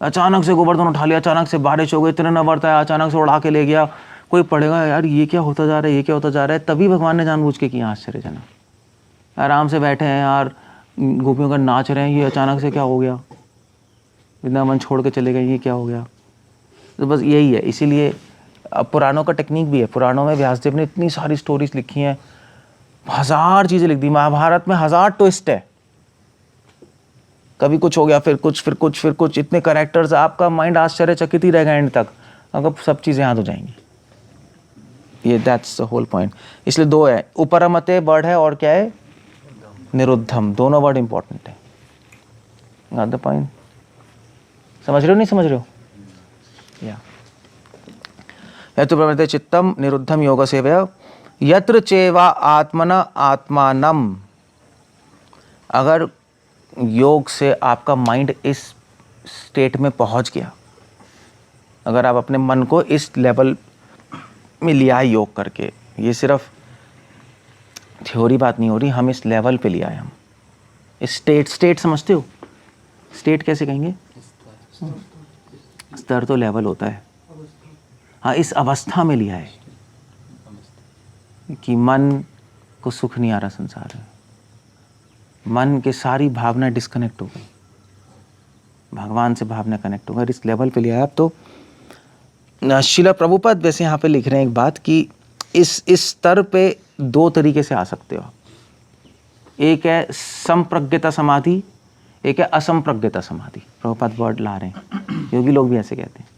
अचानक से गोवर्धन उठा लिया, अचानक से बारिश हो गई, इतने न बरता है, अचानक से उड़ा के ले गया, कोई पढ़ेगा यार ये क्या होता जा रहा है, ये क्या होता जा रहा है, तभी भगवान ने जानबूझ के किया आश्चर्यजनक। आराम से बैठे हैं यार, गोपियों का नाच रहे हैं, ये अचानक से क्या हो गया, वृंदावन छोड़ के चले गए, ये क्या हो गया। तो बस यही है। इसीलिए अब पुराणों का टेक्निक भी है, पुराणों में व्यासदेव ने इतनी सारी स्टोरीज लिखी हैं, 1000 चीज़ें लिख दी। महाभारत में 1000 ट्विस्ट है, कभी कुछ हो गया, फिर कुछ, फिर कुछ, फिर कुछ, इतने कैरेक्टर्स, आपका माइंड आश्चर्यचकित ही रहेगा एंड तक, अगर सब चीज़ें याद हो जाएंगी। ये दैट्स द होल पॉइंट। इसलिए 2 है, उपरमते वर्ड है और क्या है, निरुद्धम, दोनों वर्ड इंपॉर्टेंट है। Got the point? समझ रहे हो नहीं समझ रहे हो? या यत्र प्रमते चित्तम निरुद्धम योग सेवया यत्र चेवा आत्मना आत्मानम। अगर योग से आपका माइंड इस स्टेट में पहुंच गया, अगर आप अपने मन को इस लेवल में लिया है योग करके, ये सिर्फ थ्योरी बात नहीं हो रही, हम इस लेवल पे लिया है, हम इस स्टेट समझते हो? स्टेट कैसे कहेंगे? स्तर तो लेवल होता है, हाँ, इस अवस्था में लिया है कि मन को सुख नहीं आ रहा संसार में, मन के सारी भावना डिस्कनेक्ट हो गई, भगवान से भावना कनेक्ट हो गई, इस लेवल पे लिया है आप। तो श्रील प्रभुपाद वैसे यहाँ पे लिख रहे हैं एक बात कि इस स्तर पे 2 तरीके से आ सकते हो। एक है संप्रज्ञता समाधि, एक है असंप्रज्ञता समाधि। प्रभुपाद वर्ड ला रहे हैं, योगी लोग भी ऐसे कहते हैं।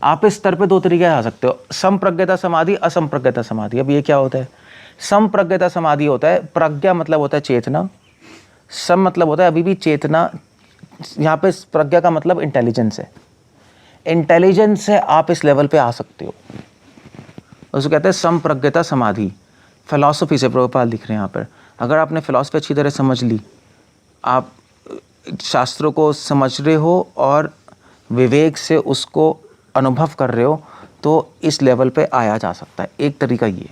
आप इस स्तर पे 2 तरीके से आ सकते हो, संप्रज्ञता समाधि, असंप्रज्ञता समाधि। अब ये क्या होता है? संप्रज्ञता समाधि होता है, प्रज्ञा मतलब होता है चेतना, सम मतलब होता है अभी भी चेतना, यहाँ पे प्रज्ञा का मतलब इंटेलिजेंस है, इंटेलिजेंस से आप इस लेवल पे आ सकते हो, उसको कहते हैं संप्रज्ञता समाधि। फिलॉसफी से प्रभुपाद लिख रहे हैं यहाँ पर, अगर आपने फिलॉसफी अच्छी तरह समझ ली, आप शास्त्रों को समझ रहे हो और विवेक से उसको अनुभव कर रहे हो, तो इस लेवल पे आया जा सकता है। एक तरीका ये,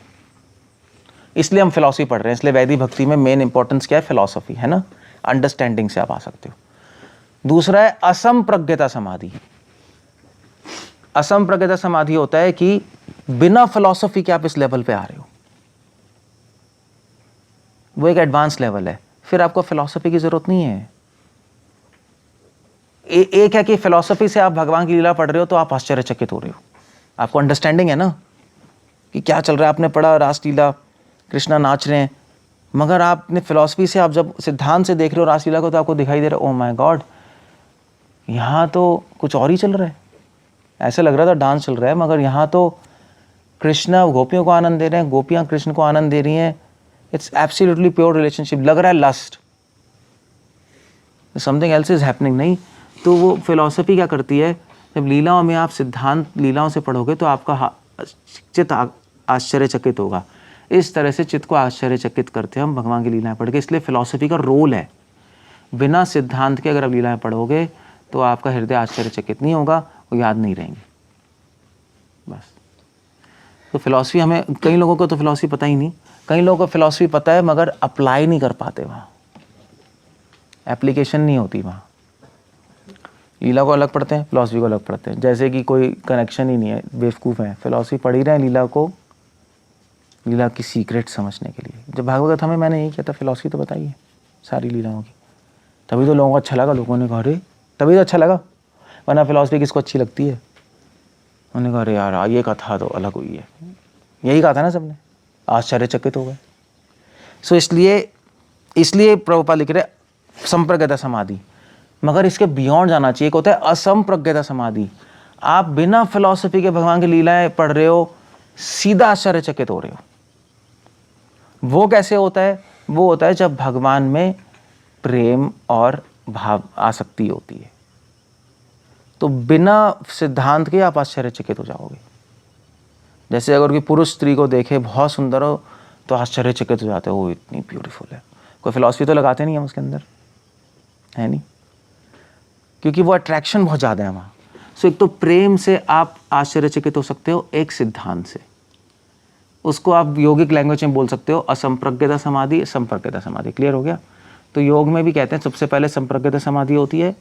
इसलिए हम फिलॉसफी पढ़ रहे हैं, इसलिए वैदिक भक्ति में मेन इंपॉर्टेंस क्या है? फिलॉसफी है ना, अंडरस्टैंडिंग से आप आ सकते हो। दूसरा है असंप्रज्ञता समाधि। असंप्रज्ञता समाधि होता है कि बिना फिलॉसफी के आप इस लेवल पे आ रहे हो, वो एक एडवांस लेवल है, फिर आपको फिलॉसफी की जरूरत नहीं है। एक है कि फिलॉसफी से आप भगवान की लीला पढ़ रहे हो तो आप आश्चर्यचकित हो रहे हो, आपको अंडरस्टैंडिंग है ना कि क्या चल रहा है, आपने पढ़ा रासलीला, कृष्णा नाच रहे हैं, मगर आपने फिलॉसफी से, आप जब सिद्धांत से देख रहे हो रासलीला को, तो आपको दिखाई दे रहा है, ओ माय गॉड, यहाँ तो कुछ और ही चल रहा है। ऐसे लग रहा था डांस चल रहा है, मगर यहाँ तो कृष्णा गोपियों को आनंद दे रहे हैं, गोपियाँ कृष्ण को आनंद दे रही हैं, इट्स एब्सोल्युटली प्योर रिलेशनशिप, लग रहा है lust, something else is happening. नहीं, तो वो फिलॉसफी क्या करती है, जब लीलाओं में आप सिद्धांत लीलाओं से पढ़ोगे तो आपका चित्त आश्चर्यचकित होगा। इस तरह से चित्त को आश्चर्यचकित करते हैं हम भगवान की लीलाएं पढ़ के। इसलिए फिलॉसफी का रोल है, बिना सिद्धांत के अगर आप लीलाएं पढ़ोगे तो आपका हृदय आश्चर्यचकित नहीं होगा, वो याद नहीं रहेंगे बस। तो फिलॉसफी हमें, कई लोगों को तो फिलॉसफी पता ही नहीं, कई लोगों को फिलॉसफी पता है मगर अप्लाई नहीं कर पाते, वहाँ एप्लीकेशन नहीं होती, वहाँ लीला को अलग पढ़ते हैं, फिलॉसफी को अलग पढ़ते हैं, जैसे कि कोई कनेक्शन ही नहीं है, बेवकूफ़ है, फिलॉसफी पढ़ ही रहे हैं लीला को, लीला की सीक्रेट समझने के लिए। जब भागवत हमें मैंने यही किया था, फिलॉसफी तो बताइए सारी लीलाओं की, तभी तो लोगों को अच्छा लगा, लोगों ने कहा अरे, तभी तो अच्छा लगा, वरना फिलॉसफी किसको अच्छी लगती है? उन्होंने कहा अरे यार ये कथा तो अलग हुई है, यही कहा था ना सबने, आश्चर्यचकित हो गए। सो इसलिए प्रभुपाद लिख रहे संप्रज्ञता समाधि, मगर इसके बियॉन्ड जाना चाहिए। एक होता है असंप्रज्ञता समाधि, आप बिना फिलॉसफी के भगवान की लीलाएं पढ़ रहे हो, सीधा आश्चर्यचकित हो रहे हो। वो कैसे होता है? वो होता है जब भगवान में प्रेम और भाव आसक्ति होती है। तो बिना सिद्धांत के आप आश्चर्यचकित हो जाओगे। जैसे अगर कोई पुरुष स्त्री को देखे बहुत सुंदर हो तो आश्चर्यचकित हो जाते हो, वो इतनी ब्यूटीफुल है। कोई फिलॉसफी तो लगाते नहीं हम उसके अंदर, है नहीं, क्योंकि वो अट्रैक्शन बहुत ज़्यादा है वहाँ। सो एक तो प्रेम से आप आश्चर्यचकित हो सकते हो, एक सिद्धांत से। उसको आप योगिक लैंग्वेज में बोल सकते हो असंप्रज्ञता समाधि, संप्रज्ञता समाधि। क्लियर हो गया? तो योग में भी कहते हैं सबसे पहले संप्रज्ञता समाधि होती है,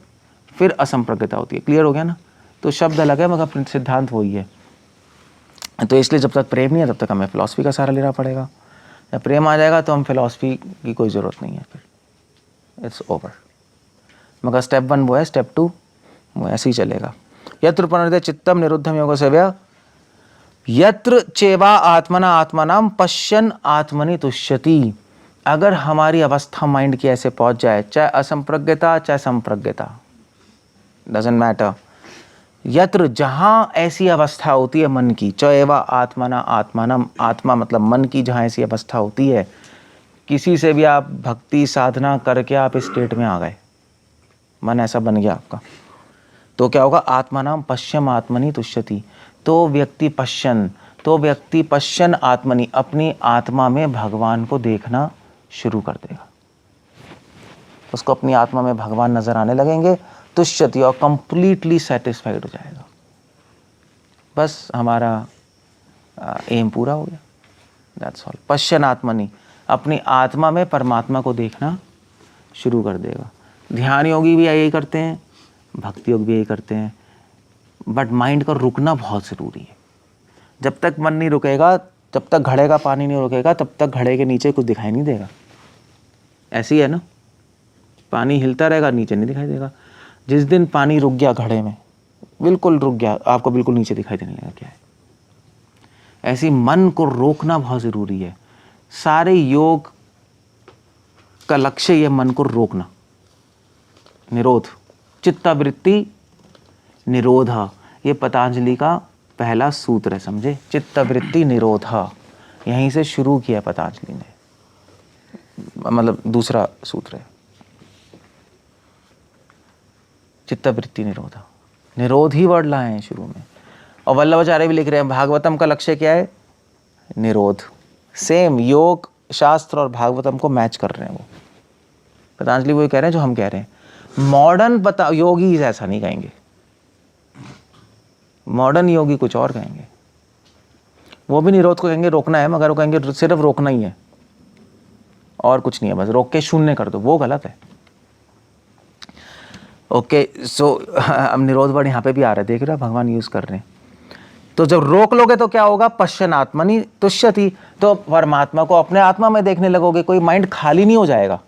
फिर असंप्रज्ञता होती है। क्लियर हो गया ना? तो शब्द अलग है मगर सिद्धांत वही है। तो इसलिए जब तक प्रेम नहीं है तब तक हमें फिलॉसफी का सहारा लेना पड़ेगा। जब प्रेम आ जाएगा तो हम फिलॉसफी की कोई ज़रूरत नहीं है, फिर इट्स ओवर। मगर स्टेप 1 वो है, स्टेप 2 वो ऐसे ही चलेगा। यत्र पुनरुदय चित्तम निरुद्धम योग सेव्या यत्र चेवा आत्मना आत्मनाम पश्यन आत्मनि तुष्यति। अगर हमारी अवस्था माइंड की ऐसे पहुंच जाए, चाहे असंप्रज्ञता चाहे संप्रज्ञता, डजंट मैटर, यत्र जहां ऐसी अवस्था होती है मन की, चेवा आत्मना आत्मनम, आत्मा मतलब मन की जहां ऐसी अवस्था होती है, किसी से भी आप भक्ति साधना करके आप इस स्टेट में आ गए, मन ऐसा बन गया आपका, तो क्या होगा? आत्मानाम पश्यम आत्मनि तुष्यति। तो व्यक्ति पश्यन आत्मनि, अपनी आत्मा में भगवान को देखना शुरू कर देगा। उसको अपनी आत्मा में भगवान नजर आने लगेंगे, तुष्यति, और कंप्लीटली सेटिस्फाइड हो जाएगा। बस हमारा एम पूरा हो गया, दैट्स ऑल। पश्यन आत्मनि, अपनी आत्मा में परमात्मा को देखना शुरू कर देगा। ध्यान योगी भी यही करते हैं, भक्ति योग भी यही करते हैं, बट माइंड का रुकना बहुत ज़रूरी है। जब तक मन नहीं रुकेगा, जब तक घड़े का पानी नहीं रुकेगा, तब तक घड़े के नीचे कुछ दिखाई नहीं देगा। ऐसे ही है ना, पानी हिलता रहेगा, नीचे नहीं दिखाई देगा। जिस दिन पानी रुक गया घड़े में, बिल्कुल रुक गया, आपको बिल्कुल नीचे दिखाई देने लगा। क्या है? ऐसी मन को रोकना बहुत ज़रूरी है। सारे योग का लक्ष्य ये मन को रोकना, निरोध, चित्तवृत्ति निरोध, ये पतंजलि का पहला सूत्र है, समझे? चित्तवृत्ति निरोध, यहीं से शुरू किया पतंजलि ने, मतलब दूसरा सूत्र है चित्तवृत्ति निरोध। निरोध ही वर्ड लाए हैं शुरू में। और वल्लभाचार्य भी लिख रहे हैं भागवतम का लक्ष्य क्या है? निरोध। सेम योग शास्त्र और भागवतम को मैच कर रहे हैं वो। पतंजलि वही कह रहे हैं जो हम कह रहे हैं। मॉडर्न योगी ऐसा नहीं कहेंगे, मॉडर्न योगी कुछ और कहेंगे। वो भी निरोध को कहेंगे रोकना है, मगर वो कहेंगे सिर्फ रोकना ही है और कुछ नहीं है, बस रोक के शून्य कर दो। वो गलत है। ओके, सो अब निरोध वर्ड यहाँ पे भी आ रहा है, देख रहे हो, भगवान यूज कर रहे हैं। तो जब रोक लोगे तो क्या होगा? पश्यन आत्मनि तुष्यति, तो परमात्मा को अपने आत्मा में देखने लगोगे, कोई माइंड खाली नहीं हो जाएगा।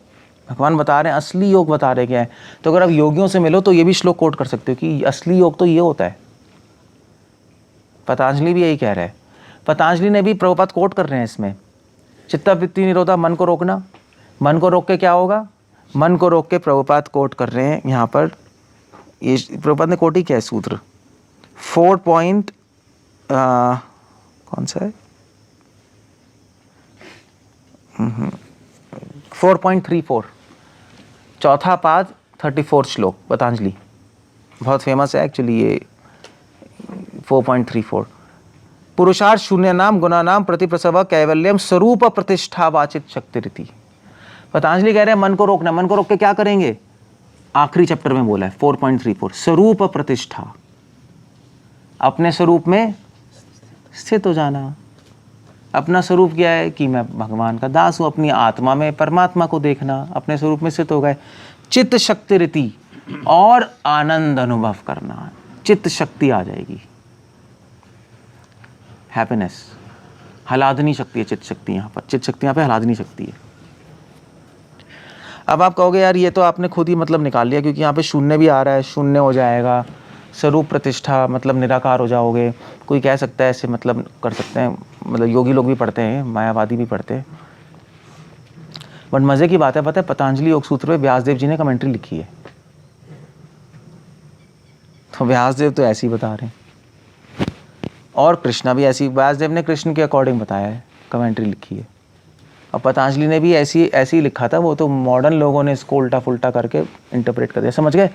भगवान बता रहे हैं, असली योग बता रहे क्या है। तो अगर आप योगियों से मिलो तो ये भी श्लोक कोट कर सकते हो कि असली योग तो ये होता है। पतंजलि भी यही कह रहा है। पतंजलि ने भी प्रभुपाद कोट कर रहे हैं इसमें, चित्तवृत्ति निरोधा, मन को रोकना। मन को रोक के क्या होगा? मन को रोक के प्रभुपाद कोट कर रहे हैं यहाँ पर। ये प्रभुपाद ने कोट ही क्या है? सूत्र 4 पॉइंट कौन सा है? 4.34, चौथा पाद 34 श्लोक पतंजलि, बहुत फेमस है एक्चुअली ये। 4.34 पुरुषार्थ शून्य नाम गुणा नाम प्रतिप्रसव कैवल्यम स्वरूप प्रतिष्ठा वाचित शक्ति रीति। पतंजलि कह रहे हैं मन को रोकना। मन को रोक के क्या करेंगे? आखिरी चैप्टर में बोला है 4.34 स्वरूप प्रतिष्ठा, अपने स्वरूप में स्थित हो जाना। अपना स्वरूप क्या है? कि मैं भगवान का दास हूं। अपनी आत्मा में परमात्मा को देखना, अपने स्वरूप में स्थित हो गए। चित्त शक्ति रीति, और आनंद अनुभव करना, चित्त शक्ति आ जाएगी। हैप्पीनेस, हलादनी शक्ति है चित्त शक्ति। यहाँ पर चित्त शक्ति यहाँ पे हलादनी शक्ति है। अब आप कहोगे यार ये तो आपने खुद ही मतलब निकाल लिया, क्योंकि यहाँ पे शून्य भी आ रहा है, शून्य हो जाएगा, स्वरूप प्रतिष्ठा मतलब निराकार हो जाओगे। कोई कह सकता है ऐसे, मतलब कर सकते हैं, मतलब योगी लोग भी पढ़ते हैं, मायावादी भी पढ़ते हैं। बट मजे की बात है, पता है पतंजलि योग सूत्र में व्यासदेव जी ने कमेंट्री लिखी है। तो व्यासदेव तो ऐसे ही बता रहे हैं। और कृष्णा भी ऐसी, व्यासदेव ने कृष्ण के अकॉर्डिंग बताया है, कमेंट्री लिखी है। और पतंजलि ने भी ऐसे ही लिखा था, वो तो मॉडर्न लोगों ने इसको उल्टा फुल्टा करके इंटरप्रेट कर दिया, समझ गए।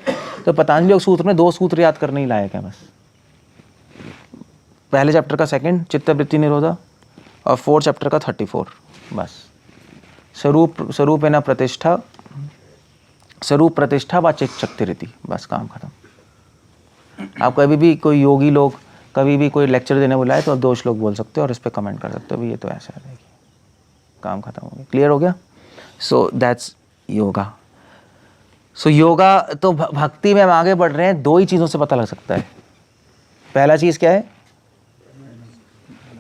तो पतंजलि योग सूत्र में 2 सूत्र याद करने ही लायक है बस। पहले चैप्टर का 2 चित्तवृत्ति निरोधा, और 4 चैप्टर का 34 बस। स्वरूप न प्रतिष्ठा, स्वरूप प्रतिष्ठा व चित्त शक्ति रीति, बस काम खत्म। आप कभी भी कोई योगी लोग कभी भी कोई लेक्चर देने बुलाए तो आप 2 श्लोक बोल सकते हो और इस पर कमेंट कर सकते हो, भी ये तो ऐसा है, काम खत्म हो गया, क्लियर हो गया। So that's yoga. So yoga तो भक्ति में हम आगे बढ़ रहे हैं, 2 ही चीज़ों से पता लग सकता है। पहला चीज़ क्या है?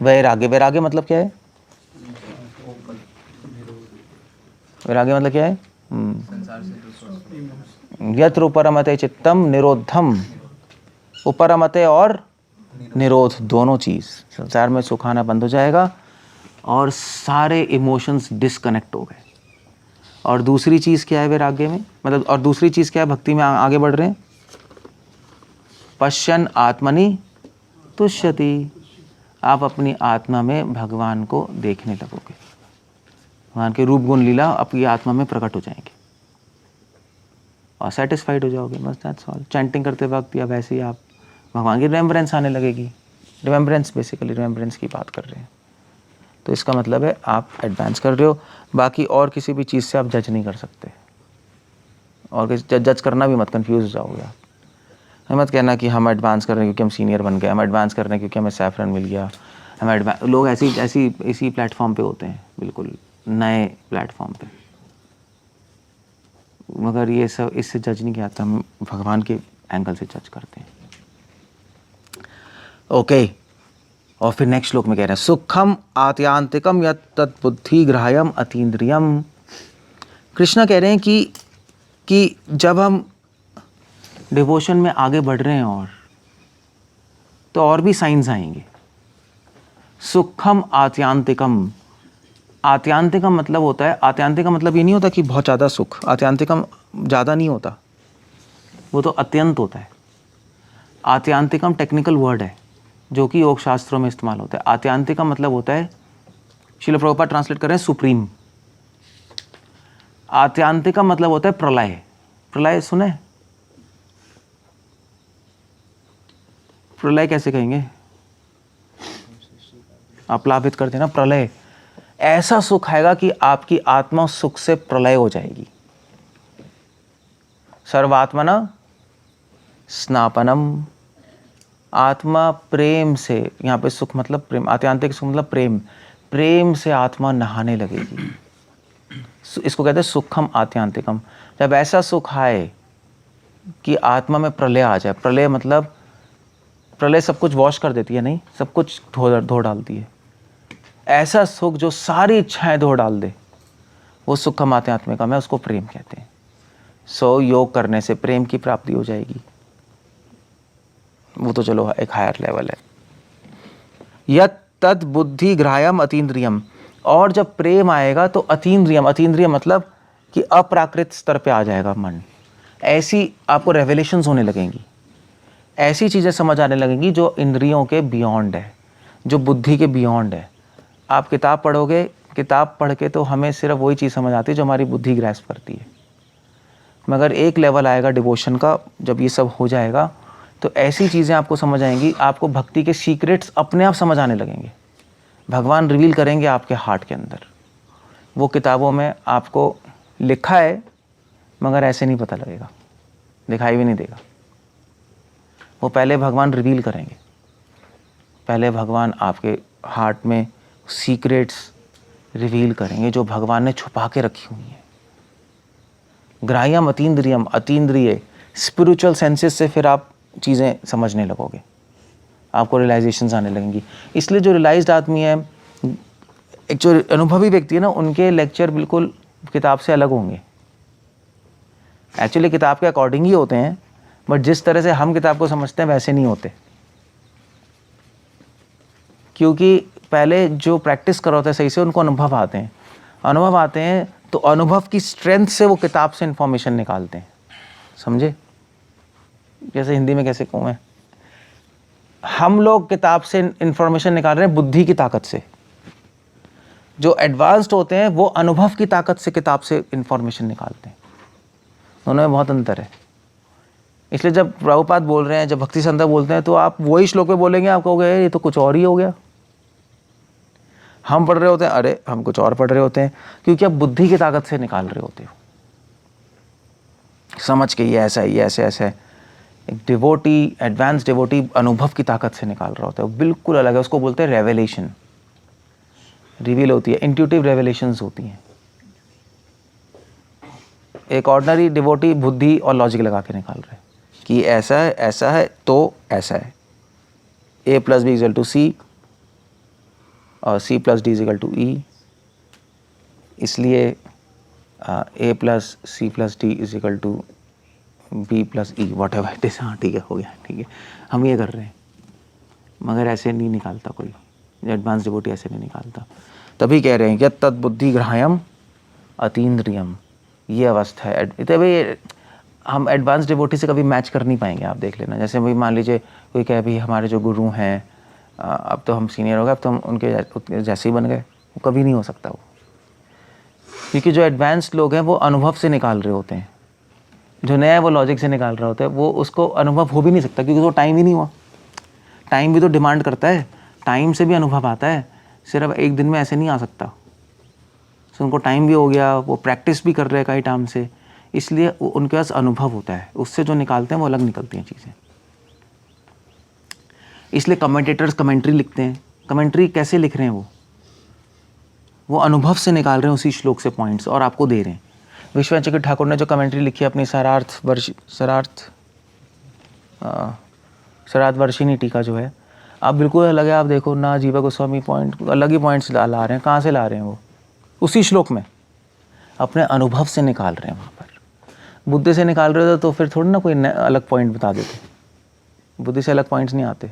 वैराग्य। वैराग्य मतलब क्या है? वैराग्य मतलब क्या है? यत्र उपरमते चित्तम निरोधम। उपरमते और निरोध, दोनों चीज़। संसार में सुख आना बंद हो जाएगा और सारे इमोशंस डिस्कनेक्ट हो गए। और दूसरी चीज़ क्या है वैराग्य में, मतलब और दूसरी चीज़ क्या है भक्ति में आगे बढ़ रहे हैं? पश्यन आत्मनि तुष्यति। आप अपनी आत्मा में भगवान को देखने लगोगे, भगवान के रूप गुण लीला आपकी आत्मा में प्रकट हो जाएंगे और सेटिस्फाइड हो जाओगे, बस दैट्स ऑल। चैंटिंग करते वक्त या वैसे ही आप भगवान की रिमेम्बरेंस आने लगेगी। रिमेम्बरेंस, बेसिकली रिमेम्बरेंस की बात कर रहे हैं, तो इसका मतलब है आप एडवांस कर रहे हो। बाकी और किसी भी चीज़ से आप जज नहीं कर सकते, और जज करना भी मत, कंफ्यूज हो जाओगे आप। मत कहना कि हम एडवांस कर रहे हैं क्योंकि हम सीनियर बन गए, हम एडवांस कर रहे हैं क्योंकि हमें सैफरन मिल गया, हम एडवांस। लोग इसी प्लेटफॉर्म पे होते हैं, बिल्कुल नए प्लेटफॉर्म पे, मगर ये सब इससे जज नहीं किया, हम भगवान के एंगल से जज करते हैं। ओके, और फिर नेक्स्ट श्लोक में कह रहे हैं सुखम आत्यांतिकम यत् तद्बुद्धि ग्राह्यम अतीन्द्रियम। कृष्णा कह रहे हैं कि जब हम डिवोशन में आगे बढ़ रहे हैं और तो और भी साइंस आएंगे। सुखम आत्यांतिकम। आत्यांतिकम मतलब होता है, आत्यांतिकम मतलब ये नहीं होता कि बहुत ज़्यादा सुख, आत्यांतिकम ज़्यादा नहीं होता, वो तो अत्यंत होता है। आत्यांतिकम टेक्निकल वर्ड है जो कि योग शास्त्रों में इस्तेमाल होता है। आत्यांतिकम मतलब होता है, श्रील प्रभुपाद ट्रांसलेट कर रहे हैं सुप्रीम। आत्यांतिकम मतलब होता है प्रलय। प्रलय सुने? प्रलय कैसे कहेंगे? अप्लावित कर देना, प्रलय। ऐसा सुख आएगा कि आपकी आत्मा सुख से प्रलय हो जाएगी। सर्वात्मना स्नापनम। आत्मा प्रेम से, यहाँ पे सुख मतलब प्रेम, आत्यांतिक सुख मतलब प्रेम, प्रेम से आत्मा नहाने लगेगी। इसको कहते हैं सुखम आत्यांतिकम। जब ऐसा सुख आए कि आत्मा में प्रलय आ जाए। प्रलय मतलब, प्रलय सब कुछ वॉश कर देती है, नहीं, सब कुछ धो डालती है। ऐसा सुख जो सारी इच्छाएं धो डाल दे, वो सुखम आत्यांतिकम है, उसको प्रेम कहते हैं। सो योग करने से प्रेम की प्राप्ति हो जाएगी, वो तो चलो एक हायर लेवल है। यत् तद बुद्धि ग्राह्यम अतीन्द्रियम। और जब प्रेम आएगा तो अतीन्द्रियम, अतीन्द्रियम मतलब कि अप्राकृत स्तर पे आ जाएगा मन। ऐसी आपको रेवलेशंस होने लगेंगी, ऐसी चीज़ें समझ आने लगेंगी जो इंद्रियों के बियॉन्ड है, जो बुद्धि के बियॉन्ड है। आप किताब पढ़ोगे, किताब पढ़ के तो हमें सिर्फ वही चीज़ समझ आती है जो हमारी बुद्धि ग्रैस्प करती है, मगर एक लेवल आएगा डिवोशन का, जब ये सब हो जाएगा तो ऐसी चीज़ें आपको समझ आएंगी, आपको भक्ति के सीक्रेट्स अपने आप समझ आने लगेंगे। भगवान रिवील करेंगे आपके हार्ट के अंदर। वो किताबों में आपको लिखा है मगर ऐसे नहीं पता लगेगा, दिखाई भी नहीं देगा। वो पहले भगवान रिवील करेंगे, पहले भगवान आपके हार्ट में सीक्रेट्स रिवील करेंगे जो भगवान ने छुपा के रखी हुई हैं। ग्राह्यम अतीन्द्रियम, अतीन्द्रिय स्पिरिचुअल सेंसेस से फिर आप चीज़ें समझने लगोगे, आपको रियलाइजेशंस आने लगेंगी। इसलिए जो रियलाइज्ड आदमी है, एक जो अनुभवी व्यक्ति है ना, उनके लेक्चर बिल्कुल किताब से अलग होंगे। एक्चुअली किताब के अकॉर्डिंग ही होते हैं, बट जिस तरह से हम किताब को समझते हैं वैसे नहीं होते, क्योंकि पहले जो प्रैक्टिस कर रहा होता है सही से, उनको अनुभव आते हैं। अनुभव आते हैं तो अनुभव की स्ट्रेंथ से वो किताब से इंफॉर्मेशन निकालते हैं, समझे? जैसे हिंदी में कैसे कहूँ मैं, हम लोग किताब से इंफॉर्मेशन निकाल रहे हैं बुद्धि की ताकत से, जो एडवांस्ड होते हैं वो अनुभव की ताकत से किताब से इंफॉर्मेशन निकालते हैं। दोनों में बहुत अंतर है। इसलिए जब प्रभुपाद बोल रहे हैं, जब भक्ति संत बोलते हैं, तो आप वही श्लोक में बोलेंगे, आप कहोगे ये तो कुछ और ही हो गया। हम पढ़ रहे होते हैं, अरे हम कुछ और पढ़ रहे होते हैं, क्योंकि आप बुद्धि की ताकत से निकाल रहे होते हो, समझ के ये ऐसा है, ये ऐसे ऐसे है। एक डिवोटी, एडवांस डिवोटी अनुभव की ताकत से निकाल रहा होता है, वो बिल्कुल अलग है। उसको बोलते हैं रेवलेशन, रिवील होती है, इंट्यूटिव रेवलेशंस होती हैं। एक ऑर्डिनरी डिवोटी बुद्धि और लॉजिक लगा के निकाल रहे हैं कि ऐसा है तो ऐसा है, a + b = c और c + d = e, इसलिए a + c + d = b + e, what ever it is. हाँ ठीक है, हो गया, ठीक है, हम ये कर रहे हैं। मगर ऐसे नहीं निकालता कोई, एडवांस डिवोटी ऐसे नहीं निकालता। तभी कह रहे हैं कि तद बुद्धि ग्राह्यम अतीन्द्रियम, ये अवस्था है। तभी हम एडवांस डिवोटी से कभी मैच कर नहीं पाएंगे, आप देख लेना। जैसे भाई मान लीजिए कोई कहे भाई हमारे जो गुरु हैं, अब तो हम सीनियर हो गए, अब तो हम उनके जैसे ही बन गए, वो कभी नहीं हो सकता वो, क्योंकि जो एडवांस लोग हैं वो अनुभव से निकाल रहे होते हैं, जो नया है वो लॉजिक से निकाल रहा होता है, वो उसको अनुभव हो भी नहीं सकता, क्योंकि वो टाइम ही नहीं हुआ। टाइम भी तो डिमांड करता है, टाइम से भी अनुभव आता है, सिर्फ एक दिन में ऐसे नहीं आ सकता। तो उनको टाइम भी हो गया, वो प्रैक्टिस भी कर रहे हैं कई टाइम से, इसलिए उनके पास अनुभव होता है, उससे जो निकालते हैं वो अलग निकलती हैं चीज़ें। इसलिए कमेंटेटर्स कमेंट्री लिखते हैं। कमेंट्री कैसे लिख रहे हैं? वो अनुभव से निकाल रहे हैं उसी श्लोक से पॉइंट्स और आपको दे रहे हैं। विश्वचक्र ठाकुर ने जो कमेंट्री लिखी है अपनी शरार्थ वर्षिणी टीका जो है, आप बिल्कुल अलग है। आप देखो ना, जीवा गोस्वामी पॉइंट अलग ही पॉइंट्स ला रहे हैं। कहाँ से ला रहे हैं? वो उसी श्लोक में अपने अनुभव से निकाल रहे हैं। वहाँ पर बुद्धि से निकाल रहे थे तो फिर थोड़ी ना कोई अलग पॉइंट बता देते। बुद्धि से अलग पॉइंट्स नहीं आते।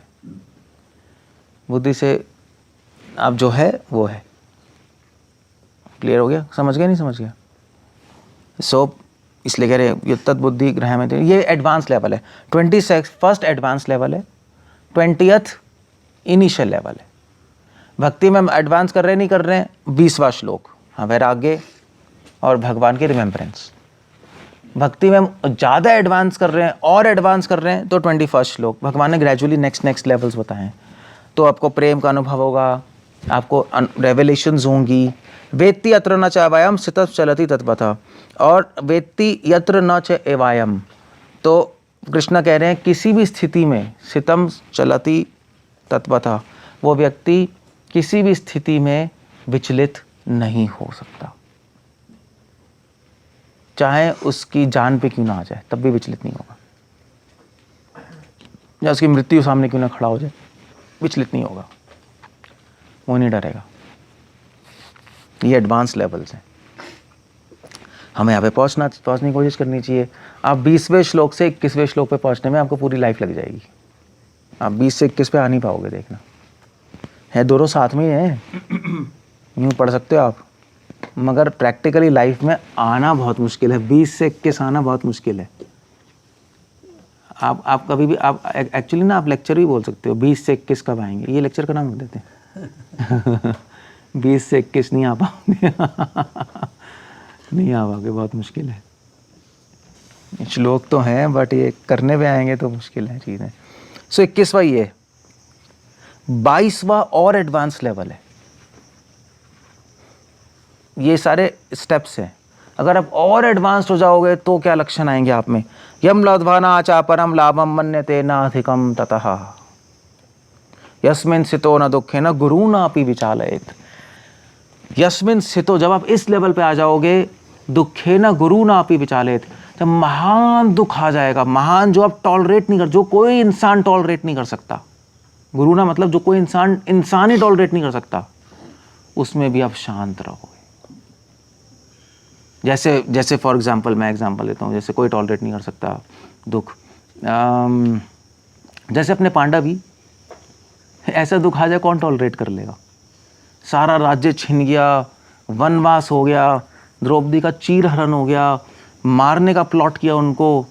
बुद्धि से आप जो है वो है। क्लियर हो गया? समझ गया? नहीं समझ गया? इसलिए कह रहे ये तत्बुद्धि ग्रह में, ये एडवांस लेवल है। 21st एडवांस लेवल है, 20th इनिशियल लेवल है। भक्ति में हम एडवांस कर रहे नहीं कर रहे हैं, 20वां श्लोक। हाँ, वैराग्य और भगवान की रिमेम्बरेंस। भक्ति में हम ज़्यादा एडवांस कर रहे हैं और एडवांस कर रहे हैं तो 21st श्लोक। भगवान ने ग्रेजुअली नेक्स्ट लेवल्स बताए हैं। तो आपको प्रेम का अनुभव होगा, आपको रेवलेशंस होंगी। वेत्ति यत्र न च एवायम स्थितः चलति तत्पथः, और वेत्ति यत्र न च एवायम, तो कृष्ण कह रहे हैं किसी भी स्थिति में स्थितम चलति तत्पथः, वो व्यक्ति किसी भी स्थिति में विचलित नहीं हो सकता। चाहे उसकी जान पे क्यों ना आ जाए, तब भी विचलित नहीं होगा। या उसकी मृत्यु सामने क्यों ना खड़ा हो जाए, विचलित नहीं होगा, वो नहीं डरेगा। ये एडवांस लेवल्स हैं। हमें यहाँ पे पहुँचने की कोशिश करनी चाहिए। आप 20वें श्लोक से 21वें श्लोक पे पहुँचने में आपको पूरी लाइफ लग जाएगी। आप 20 से 21 पे आ नहीं पाओगे, देखना है, दोनों साथ में ही हैं। यूँ पढ़ सकते हो आप, मगर प्रैक्टिकली लाइफ में आना बहुत मुश्किल है। 20 से 21 आना बहुत मुश्किल है। आप कभी भी आप एक्चुअली ना आप लेक्चर भी बोल सकते हो, 20 से 21 कब आएंगे, ये लेक्चर का नाम बोल देते हैं। 20 से 21 नहीं आ पाओगे। नहीं आ पाओगे, बहुत मुश्किल है। श्लोक तो हैं बट ये करने पे आएंगे तो मुश्किल है चीज़ें। 21वां ये, 22वां और एडवांस लेवल है। ये सारे स्टेप्स हैं। अगर आप और एडवांस्ड हो जाओगे तो क्या लक्षण आएंगे आप में? यम लब्ध्वा चा परम लाभम मन्यते नाधिकम ततः यस्मिन् स्थितो न दुखे न गुरुना अपि विचालयेत्। यस्मिन् स्थितो, जब आप इस लेवल पे आ जाओगे, दुखे न गुरुना अपि विचालयेत्, जब महान दुख आ जाएगा, महान जो आप टॉलरेट नहीं कर, जो कोई इंसान टॉलरेट नहीं कर सकता। गुरुना मतलब जो कोई इंसान ही टॉलरेट नहीं कर सकता, उसमें भी आप शांत रहोगे। जैसे फॉर एग्जांपल, मैं एग्जांपल लेता हूँ, जैसे कोई टॉलरेट नहीं कर सकता दुख, जैसे अपने पांडव, ऐसा दुख आ जाए कौन टॉलरेट कर लेगा? सारा राज्य छिन गया, वनवास हो गया, द्रौपदी का चीरहरण हो गया, मारने का प्लॉट किया उनको,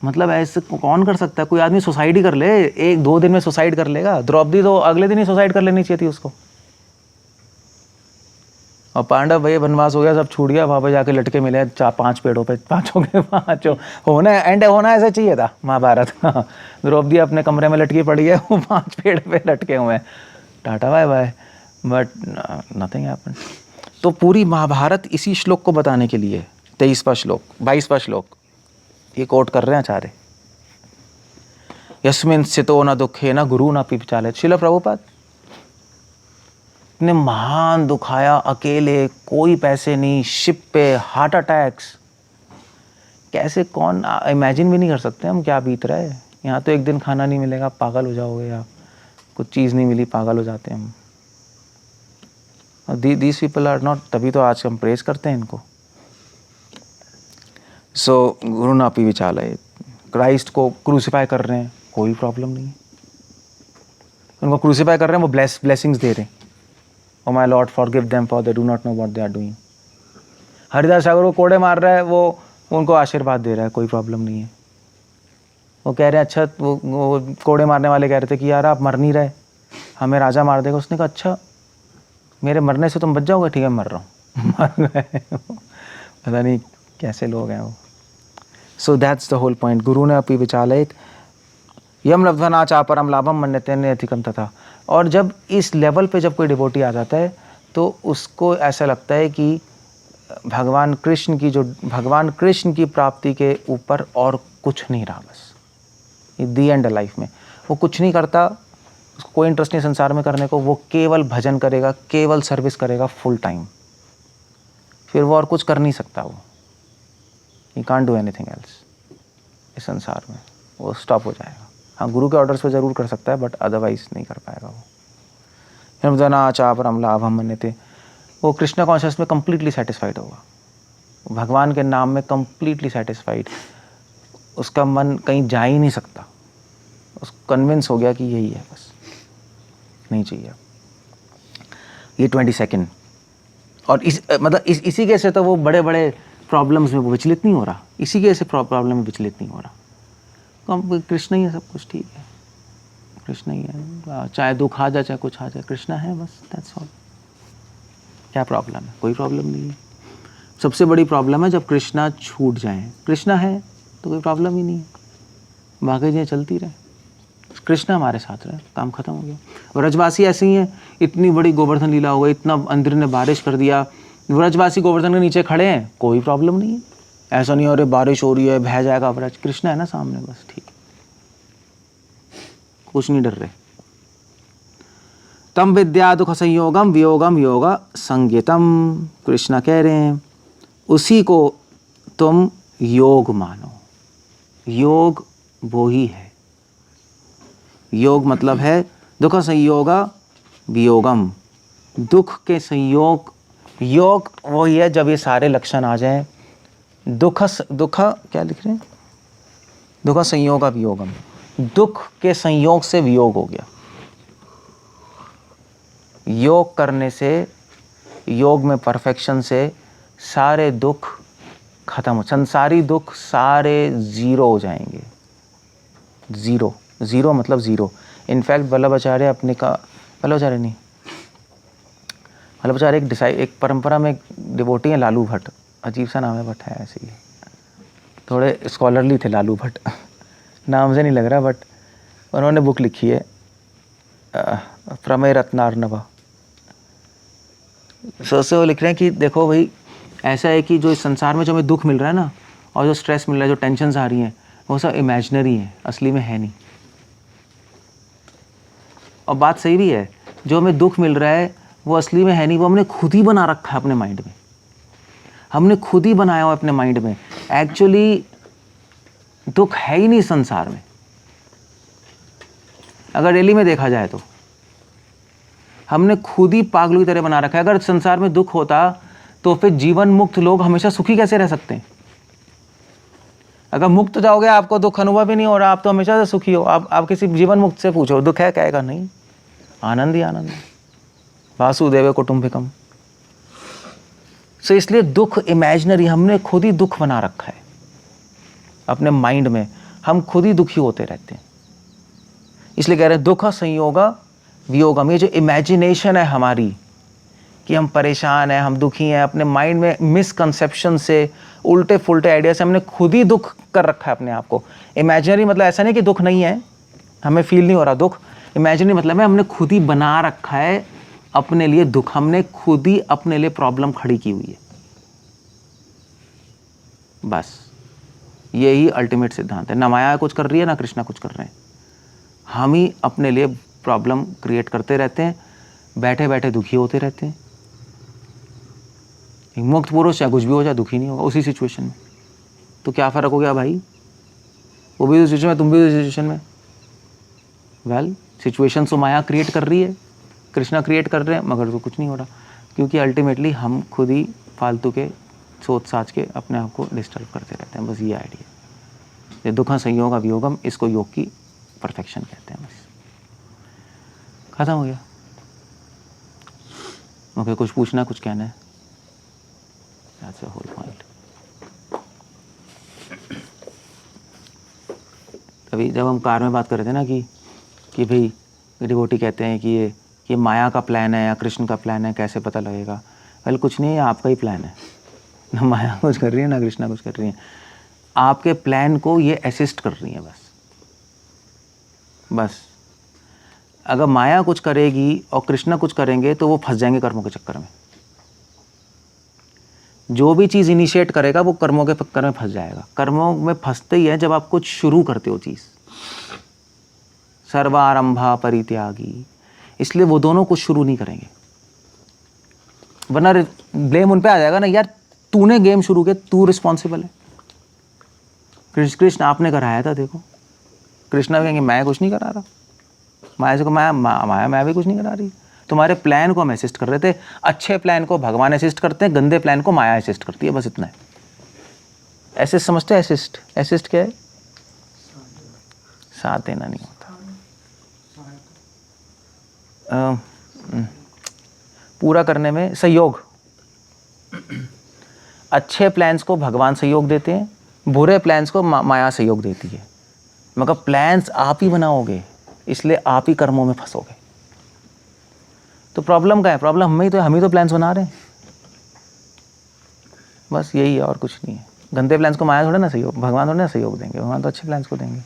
मतलब ऐसे कौन कर सकता है? कोई आदमी सुसाइड ही कर ले, 1-2 दिन में सुसाइड कर लेगा। द्रौपदी तो अगले दिन ही सुसाइड कर लेनी चाहिए थी उसको। और पांडव भाई वनवास हो गया, सब छूट गया, वहाँ पे जाके लटके मिले 4-5 पेड़ों पे, पांचों के पांचों। होना एंड होना ऐसा चाहिए था महाभारत का। द्रौपदी अपने कमरे में लटकी पड़ी है, वो 5 पेड़ पे लटके हुए हैं, tata bye bye, but nothing happened. तो पूरी महाभारत इसी श्लोक को बताने के लिए, 23वां श्लोक, 22वां श्लोक ये कोट कर रहे हैं आचार्य। यस्मिन् स्थितो न दुखे न गुरु न पिचालित। श्रील प्रभुपाद ने महान दुखाया, अकेले, कोई पैसे नहीं, शिप पे, हार्ट अटैक्स, कैसे, कौन इमेजिन भी नहीं कर सकते हम क्या बीत रहा है। यहाँ तो एक दिन खाना नहीं मिलेगा पागल हो जाओगे, या कुछ चीज़ नहीं मिली पागल हो जाते हैं हम। दीज पीपल आर नॉट, तभी तो आज हम प्रेस करते हैं इनको। सो गुरु नापी विचालय, क्राइस्ट को क्रूसीफाई कर रहे हैं, कोई प्रॉब्लम नहीं है। उनको क्रूसीफाई कर रहे हैं, वो ब्लेसिंग्स दे रहे हैं। O my Lord forgive them for they do not know what they are doing. Haridas Thakur को कोड़े मार रहा है, वो उनको आशीर्वाद दे रहा है, कोई प्रॉब्लम नहीं है। वो कह रहे हैं अच्छा, वो कोड़े मारने वाले कह रहे थे कि यार आप मर नहीं रहे, हमें राजा मार देगा। उसने कहा अच्छा मेरे मरने से तुम बच जाओगे, ठीक है मर रहा हूँ। मर गए। पता नहीं कैसे लोग हैं वो। So that's the whole point. गुरु ने अपनी विचालित यम लब्धना चापरम लाभम मन्यते अधिकम तथा। और जब इस लेवल पे जब कोई डिवोटी आ जाता है तो उसको ऐसा लगता है कि भगवान कृष्ण की प्राप्ति के ऊपर और कुछ नहीं रहा, बस दी एंड लाइफ में वो कुछ नहीं करता, उसको कोई इंटरेस्ट नहीं संसार में करने को, वो केवल भजन करेगा, केवल सर्विस करेगा फुल टाइम, फिर वो और कुछ कर नहीं सकता। वो he can't do anything else इस संसार में, वो स्टॉप हो जाएगा। हाँ गुरु के ऑर्डर्स पे ज़रूर कर सकता है, बट अदरवाइज नहीं कर पाएगा वो। हिमदना चापरम लाभम मन्यते, वो कृष्ण कॉन्शियस में कंप्लीटली सेटिस्फाइड होगा, भगवान के नाम में कंप्लीटली सेटिस्फाइड, उसका मन कहीं जा ही नहीं सकता, उसको कन्विंस हो गया कि यही है, बस नहीं चाहिए। ये 22 और इसी के से तो वो बड़े बड़े प्रॉब्लम्स में वो विचलित नहीं हो रहा, इसी के से प्रॉब्लम में विचलित नहीं हो रहा। तो कृष्ण ही है, सब कुछ ठीक है, कृष्ण ही है, चाहे दुख आ जाए चाहे कुछ आ जाए, कृष्ण है बस, दैट्स ऑल। क्या प्रॉब्लम है? कोई प्रॉब्लम नहीं है। सबसे बड़ी प्रॉब्लम है जब कृष्णा छूट जाए। कृष्णा है तो कोई प्रॉब्लम ही नहीं है, बाकी चीज़ें चलती रहे, कृष्णा हमारे साथ रहे, काम खत्म हो गया। ब्रजवासी ऐसे ही हैं, इतनी बड़ी गोवर्धन लीला हो गई, इतना अंदर ने बारिश कर दिया, ब्रजवासी गोवर्धन के नीचे खड़े हैं, कोई प्रॉब्लम नहीं है। ऐसा नहीं हो रही बारिश हो रही है बह जाएगा ब्रज, कृष्ण है ना सामने, बस ठीक, कुछ नहीं डर रहे। तम विद्या दुख संयोगम वियोगम योग संज्ञितम, कृष्णा कह रहे हैं उसी को तुम योग मानो। योग वो ही है, योग मतलब है दुख संयोग वियोगम, दुख के संयोग, योग वही है जब ये सारे लक्षण आ जाएं। दुख क्या लिख रहे हैं? दुख संयोग वियोगम, दुख के संयोग से वियोग हो गया। योग करने से, योग में परफेक्शन से सारे दुख खत्म हो, संसारी दुख सारे ज़ीरो हो जाएंगे। ज़ीरो, ज़ीरो मतलब ज़ीरो। इनफैक्ट वल्लभाचार्य अपने का, वल्लभाचार्य नहीं, वल्लभाचार्य एक परंपरा में एक डिवोटी है लालू भट्ट, अजीब सा नाम है बट है ऐसे ही, थोड़े स्कॉलरली थे लालू भट्ट, नाम से नहीं लग रहा, बट उन्होंने बुक लिखी है प्रमेय रत्नार्णव। सोचते वो लिख रहे हैं कि देखो भाई ऐसा है कि जो इस संसार में जो हमें दुख मिल रहा है ना, और जो स्ट्रेस मिल रहा है, जो टेंशन्स आ रही हैं, वो सब इमेजिनरी है, असली में है नहीं। और बात सही भी है, जो हमें दुख मिल रहा है वो असली में है नहीं, वो हमने खुद ही बना रखा है अपने माइंड में, हमने खुद ही बनाया हुआ अपने माइंड में। एक्चुअली दुख है ही नहीं संसार में, अगर रियली में देखा जाए तो हमने खुद ही पागलों की तरह बना रखा है। अगर संसार में दुख होता तो फिर जीवन मुक्त लोग हमेशा सुखी कैसे रह सकते हैं? अगर मुक्त जाओगे आपको दुख अनुभव ही नहीं हो रहा, आप तो हमेशा से सुखी हो। आप किसी जीवन मुक्त से पूछो दुख है, कहेगा नहीं, आनंद ही आनंद, वासुदेव कुटुंबिकम। सो इसलिए दुख इमेजिनरी, हमने खुद ही दुख बना रखा है अपने माइंड में। हम खुद ही दुखी होते रहते हैं। इसलिए कह रहे हैं दुख संयोग वियोगम। ये जो इमेजिनेशन है हमारी कि हम परेशान हैं, हम दुखी हैं, अपने माइंड में मिसकंसेप्शन से, उल्टे फुलटे आइडिया से हमने खुद ही दुख कर रखा है अपने आप को। इमेजिनरी मतलब ऐसा नहीं कि दुख नहीं है, हमें फील नहीं हो रहा दुख। इमेजिनरी मतलब है हमने खुद ही बना रखा है अपने लिए दुख, हमने खुद ही अपने लिए प्रॉब्लम खड़ी की हुई है। बस यही अल्टीमेट सिद्धांत है। ना माया कुछ कर रही है, ना कृष्णा कुछ कर रहे हैं, हम ही अपने लिए प्रॉब्लम क्रिएट करते रहते हैं, बैठे बैठे दुखी होते रहते हैं। एक मुक्त पुरुष या कुछ भी हो जाए दुखी नहीं होगा उसी सिचुएशन में। तो क्या फ़र्क हो गया भाई, वो भी उस सिचुएशन में, तुम भी उस सिचुएशन में। वेल सिचुएशन तो माया क्रिएट कर रही है, कृष्णा क्रिएट कर रहे हैं, मगर तो कुछ नहीं हो रहा, क्योंकि अल्टीमेटली हम खुद ही फालतू के सोच साच के अपने आप को डिस्टर्ब करते रहते हैं। बस ये आइडिया, ये दुख संयोग वियोगम, इसको योग की परफेक्शन कहते हैं। बस खत्म हो गया। ओके, कुछ पूछना, कुछ कहना है? That's the whole point. अभी जब हम कार में बात कर रहे थे ना कि भाई डिवोटी कहते हैं कि ये माया का प्लान है या कृष्ण का प्लान है, कैसे पता लगेगा? वेल कुछ नहीं है, आपका ही प्लान है। ना माया कुछ कर रही है, ना कृष्णा कुछ कर रही है, आपके प्लान को ये असिस्ट कर रही है बस। अगर माया कुछ करेगी और कृष्णा कुछ करेंगे तो वो फंस जाएंगे कर्मों के चक्कर में। जो भी चीज़ इनिशिएट करेगा वो कर्मों के चक्कर में फंस जाएगा। कर्मों में फंसते ही है जब आप कुछ शुरू करते हो चीज़। सर्वारंभा परित्यागी, इसलिए वो दोनों कुछ शुरू नहीं करेंगे, वरना ब्लेम उन पे आ जाएगा ना, यार तूने गेम शुरू किया, तू रिस्पॉन्सिबल है। कृष्ण आपने कराया था, देखो कृष्णा कहेंगे मैं कुछ नहीं करा रहा, माया से को माया मैं भी कुछ नहीं करा रही। तुम्हारे प्लान को हम असिस्ट कर रहे थे, अच्छे प्लान को भगवान असिस्ट करते हैं, गंदे प्लान को माया असिस्ट करती है, बस इतना है। असिस्ट समझते हैं? असिस्ट क्या है? साथ देना नहीं होता। पूरा करने में सहयोग। अच्छे प्लान्स को भगवान सहयोग देते हैं, बुरे प्लान्स को माया सहयोग देती है। मगर प्लान्स आप ही बनाओगे, इसलिए आप ही कर्मों में फंसोगे। तो प्रॉब्लम क्या है? प्रॉब्लम हम ही तो प्लान्स बना रहे हैं, बस यही है और कुछ नहीं है। गंदे प्लान्स को माया थोड़ा ना सहयोग, भगवान थोड़ा ना सहयोग देंगे, भगवान तो अच्छे प्लान्स को देंगे,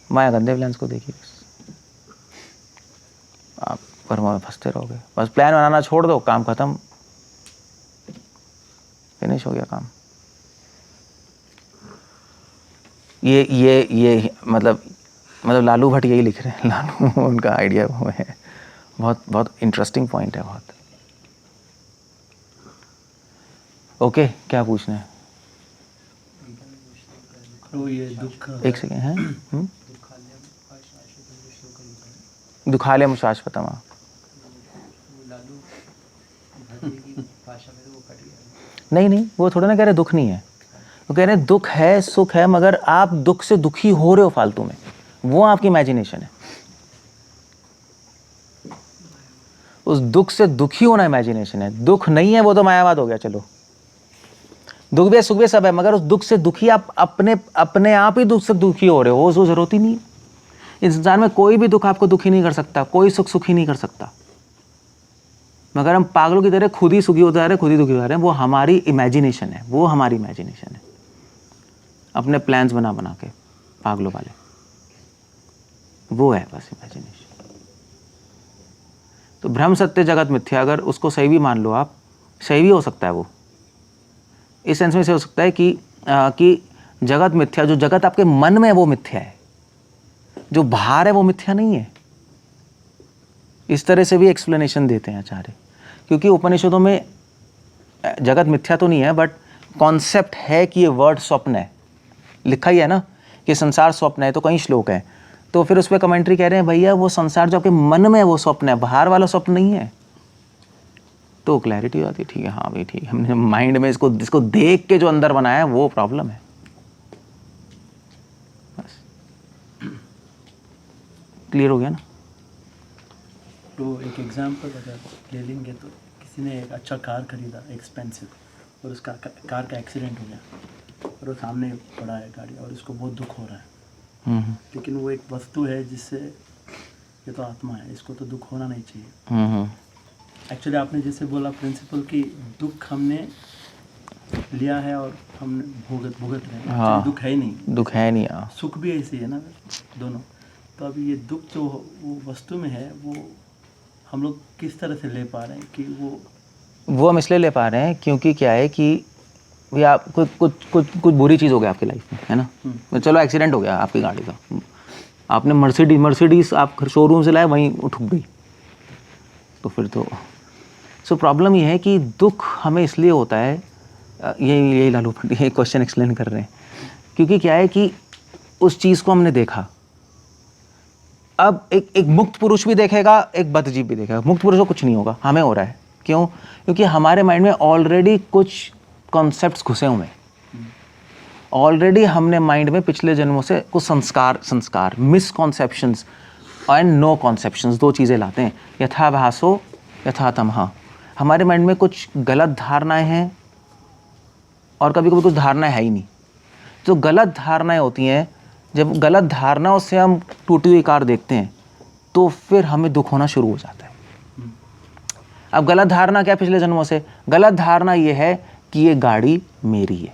माया गंदे प्लान्स को देगी। बस आप कर्मों में फंसते रहोगे। बस प्लान बनाना छोड़ दो, काम खत्म, फिनिश हो गया काम। ये मतलब लालू भट्ट यही लिख रहे हैं, लालू उनका आइडिया वो है। बहुत इंटरेस्टिंग पॉइंट है बहुत। ओके, क्या पूछना है? एक सेकेंड है। दुखालयम शाश्वतम। नहीं, वो थोड़ा ना कह रहे दुख नहीं है, वो कह रहे हैं दुख है, सुख है, मगर आप दुख से दुखी हो रहे हो फालतू में, वो आपकी इमेजिनेशन है। उस दुख से दुखी होना इमेजिनेशन है, दुख नहीं है, वो तो मायावाद हो गया। चलो, दुख भी सुख भी सब है, मगर उस दुख से दुखी आप अपने आप ही दुख से दुखी हो रहे हो, उसको जरूरत ही नहीं। इस संसार में कोई भी दुख आपको दुखी नहीं कर सकता, कोई सुख सुखी नहीं कर सकता, मगर हम पागलों की तरह खुद ही सुखी होते जा रहे हैं, खुद ही दुखी हो रहे हैं। वो हमारी इमेजिनेशन है, वो हमारी इमेजिनेशन है, अपने प्लान्स बना के पागलों वाले, वो है बस इमेजिनेशन। तो ब्रह्म सत्य जगत मिथ्या, अगर उसको सही भी मान लो आप, सही भी हो सकता है वो, इस सेंस में से हो सकता है कि जगत मिथ्या, जो जगत आपके मन में है वो मिथ्या है, जो बाहर है वो मिथ्या नहीं है। इस तरह से भी एक्सप्लेनेशन देते हैं आचार्य, क्योंकि उपनिषदों में जगत मिथ्या तो नहीं है, बट कॉन्सेप्ट है कि ये वर्ड स्वप्न है, लिखा ही है ना कि संसार स्वप्न है, तो कई श्लोक है, तो फिर उस पर कमेंट्री कह रहे हैं भैया वो संसार जो आपके मन में है वो स्वप्न है, बाहर वाला स्वप्न नहीं है। तो क्लैरिटी हो जाती है, ठीक है, हाँ भाई ठीक है, हमने माइंड में इसको देख के जो अंदर बनाया है वो प्रॉब्लम है। बस क्लियर हो गया ना? तो एक एग्जांपल अगर ले लेंगे, तो किसी ने एक अच्छा कार खरीदा एक्सपेंसिव, और उसका कार का एक्सीडेंट हो गया, और वो सामने पड़ा है गाड़ी और इसको बहुत दुख हो रहा है, हम्म, लेकिन वो एक वस्तु है जिससे, ये तो आत्मा है, इसको तो दुख होना नहीं चाहिए। हम्म, एक्चुअली आपने जैसे बोला प्रिंसिपल कि दुख हमने लिया है और हम भुगत रहे हैं। हाँ। Actually दुख है ही नहीं, दुख है नहीं। हाँ, सुख भी ऐसे ही है ना दोनों। तो अभी ये दुख जो वो वस्तु में है, वो हम लोग किस तरह से ले पा रहे हैं कि वो हम इसलिए ले पा रहे हैं क्योंकि क्या है कि भी आप कुछ बुरी चीज़ हो गया आपकी लाइफ में, है ना। चलो एक्सीडेंट हो गया आपकी गाड़ी का, आपने मर्सिडीज आप शोरूम से लाए, वहीं ठुक गई, तो फिर तो सो प्रॉब्लम ये है कि दुख हमें इसलिए होता है, यही लालू भट्ट ये क्वेश्चन एक्सप्लेन कर रहे हैं, क्योंकि क्या है कि उस चीज़ को हमने देखा। अब एक मुक्त पुरुष भी देखेगा, एक बद्धजीव भी देखेगा। मुक्त पुरुष को कुछ नहीं होगा, हमें हो रहा है। क्यों? क्योंकि हमारे माइंड में ऑलरेडी कुछ कॉन्सेप्ट्स घुसे हुए हैं। ऑलरेडी हमने माइंड में पिछले जन्मों से कुछ संस्कार मिसकॉन्सेप्शंस एंड नो कॉन्सेप्शंस, दो चीज़ें लाते हैं, यथा भासो यथा तमहा। हमारे माइंड में कुछ गलत धारणाएं हैं और कभी कभी कुछ धारणाएं है ही नहीं। जो गलत धारणाएं होती हैं, जब गलत धारणाओं से हम टूटी हुई कार देखते हैं तो फिर हमें दुख होना शुरू हो जाता है। अब गलत धारणा क्या पिछले जन्मों से? गलत धारणा ये है कि ये गाड़ी मेरी है।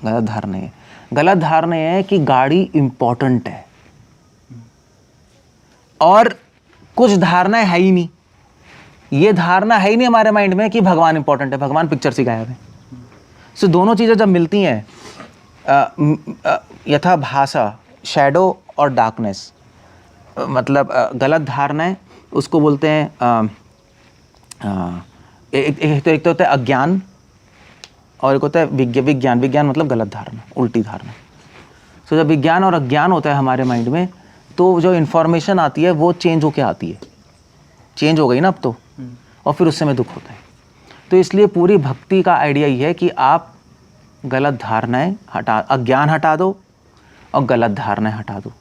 गलत धारणा है, गलत धारणा ये है कि गाड़ी इंपॉर्टेंट है। और कुछ धारणाएं है ही नहीं। ये धारणा है ही नहीं हमारे माइंड में कि भगवान इंपॉर्टेंट है, भगवान पिक्चर से गायब है। सो दोनों चीज़ें जब मिलती हैं, यथा भाषा, शैडो और डार्कनेस, मतलब गलत धारणाएं, उसको बोलते हैं एक तो होता है अज्ञान और एक होता है विज्ञान। विज्ञान मतलब गलत धारणा, उल्टी धारणा। सो जब विज्ञान और अज्ञान होता है हमारे माइंड में, तो जो इन्फॉर्मेशन आती है वो चेंज होके आती है। चेंज हो गई ना अब तो, और फिर उससे में दुख होता है। तो इसलिए पूरी भक्ति का आइडिया ये है कि आप गलत धारणाएं हटा, अज्ञान हटा दो और गलत धारणाएं हटा दो,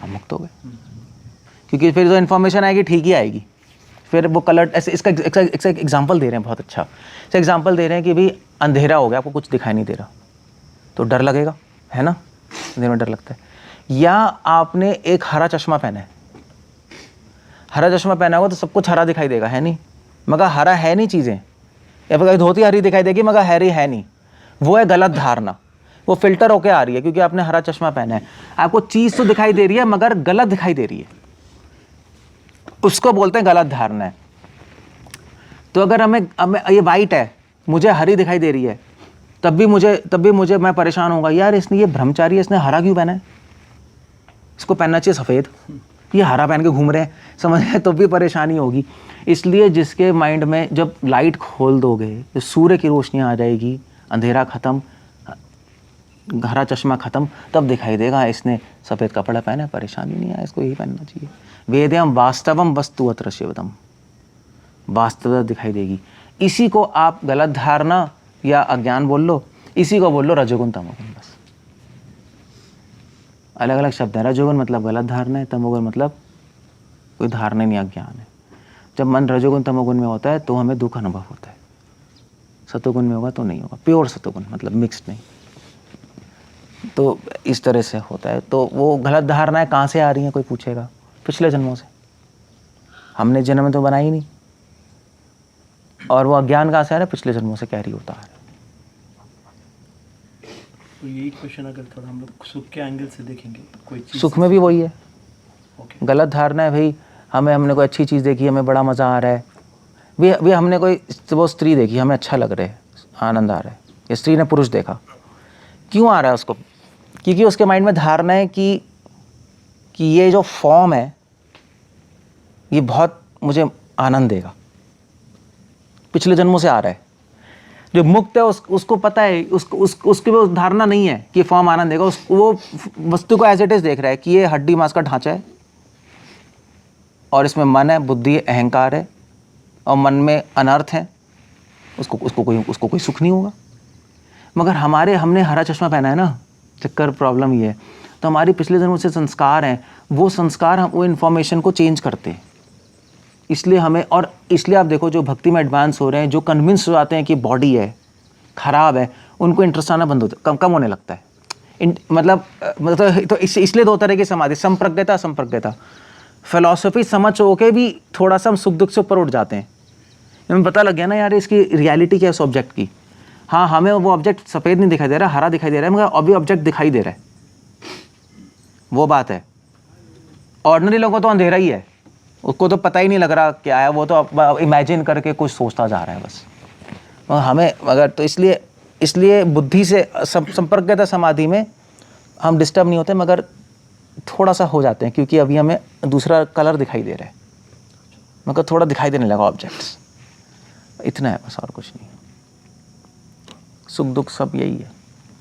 हम मुक्त हो गए। क्योंकि फिर जो इन्फॉर्मेशन आएगी ठीक ही आएगी। फिर वो कलर ऐसे, इसका एग्जांपल दे रहे हैं बहुत अच्छा। इसका एग्जांपल दे रहे हैं कि भाई अंधेरा हो गया, आपको कुछ दिखाई नहीं दे रहा, तो डर लगेगा, है ना। अंधेरे में डर लगता है। या आपने एक हरा चश्मा पहना है, हरा चश्मा पहना होगा तो सब कुछ हरा दिखाई देगा, है नहीं, मगर हरा है नहीं चीज़ें। या फिर धोती हरी दिखाई देगी मगर हरी है नहीं, वो है गलत धारणा। वो फिल्टर होके आ रही है क्योंकि आपने हरा चश्मा पहना है। आपको चीज़ तो दिखाई दे रही है मगर गलत दिखाई दे रही है, उसको बोलते हैं गलत धारणा है। तो अगर हमें ये वाइट है, मुझे हरी दिखाई दे रही है, तब भी मुझे मैं परेशान होऊंगा, यार इसने ये ब्रह्मचारी है, इसने हरा क्यों पहना है, इसको पहनना चाहिए सफ़ेद, ये हरा पहन के घूम रहे हैं, समझ रहे हैं, तो भी परेशानी होगी। इसलिए जिसके माइंड में जब लाइट खोल दोगे, तो सूर्य की रोशनी आ जाएगी, अंधेरा ख़त्म, हरा चश्मा ख़त्म, तब दिखाई देगा इसने सफ़ेद कपड़ा पहना है, परेशानी नहीं है, इसको यही पहनना चाहिए। वेद्यम वास्तवम वस्तुअत्र शिवदम, वास्तवता दिखाई देगी। इसी को आप गलत धारणा या अज्ञान बोल लो, इसी को बोल लो रजोगुण तमोगुण। बस अलग अलग शब्द हैं। रजोगुण मतलब गलत धारणा है, तमोगुण मतलब कोई धारणा नहीं, अज्ञान है। जब मन रजोगुण तमोगुण में होता है तो हमें दुख अनुभव होता है, सतोगुण में होगा तो नहीं होगा। प्योर सतोगुण मतलब मिक्स्ड नहीं। तो इस तरह से होता है। तो वो गलत धारणाएं कहाँ से आ रही हैं, कोई पूछेगा, पिछले जन्मों से। हमने जन्म में तो बनाई नहीं। और वो अज्ञान कहाँ से आ रहा है, पिछले जन्मों से कैरी होता आ रहा है। तो यही क्वेश्चन अगर थोड़ा हम लोग सुख के एंगल से देखेंगे, कोई चीज़ सुख में भी वही है। ओके। गलत धारणा है भाई, हमने कोई अच्छी चीज़ देखी, हमें बड़ा मज़ा आ रहा है, भी हमने कोई वो स्त्री देखी, हमें अच्छा लग रहा है, आनंद आ रहा है। ये स्त्री ने पुरुष देखा, क्यों आ रहा है उसको? क्योंकि उसके माइंड में धारणा है कि ये जो फॉर्म है ये बहुत मुझे आनंद देगा, पिछले जन्मों से आ रहा है। जो मुक्त है उसको पता है, उसकी वो धारणा नहीं है कि फॉर्म आनंद देगा। वो वस्तु को एज इट इज देख रहा है कि ये हड्डी मांस का ढांचा है और इसमें मन है, बुद्धि है, अहंकार है, और मन में अनर्थ है, उसको कोई सुख नहीं होगा। मगर हमने हरा चश्मा पहना है ना, चक्कर प्रॉब्लम ये है। तो हमारी पिछले जन्मों से संस्कार हैं, वो संस्कार हम वो इन्फॉर्मेशन को चेंज करते हैं। इसलिए आप देखो जो भक्ति में एडवांस हो रहे हैं, जो कन्विंस हो जाते हैं कि बॉडी है, ख़राब है, उनको इंटरेस्ट आना बंद होता, कम होने लगता है। मतलब तो इसलिए दो तरह की समाधि, संप्रज्ञता असंप्रज्ञता। फिलॉसफी समझ हो के भी थोड़ा सा हम सुख दुख से ऊपर उठ जाते हैं, हमें पता लग गया ना यार इसकी रियलिटी क्या है उस ऑब्जेक्ट की। हाँ, हमें वो ऑब्जेक्ट सफ़ेद नहीं दिखाई दे रहा, हरा दिखाई दे रहा है, मगर अभी ऑब्जेक्ट दिखाई दे रहा है, वो बात है। ऑर्डिनरी लोगों को तो अंधेरा ही है, उसको तो पता ही नहीं लग रहा क्या है, वो तो इमेजिन करके कुछ सोचता जा रहा है बस। और हमें अगर तो इसलिए बुद्धि से संपर्कता समाधि में हम डिस्टर्ब नहीं होते, मगर थोड़ा सा हो जाते हैं, क्योंकि अभी हमें दूसरा कलर दिखाई दे रहा है, मगर थोड़ा दिखाई देने लगा ऑब्जेक्ट्स, इतना है बस, और कुछ नहीं। सुख दुख सब यही है,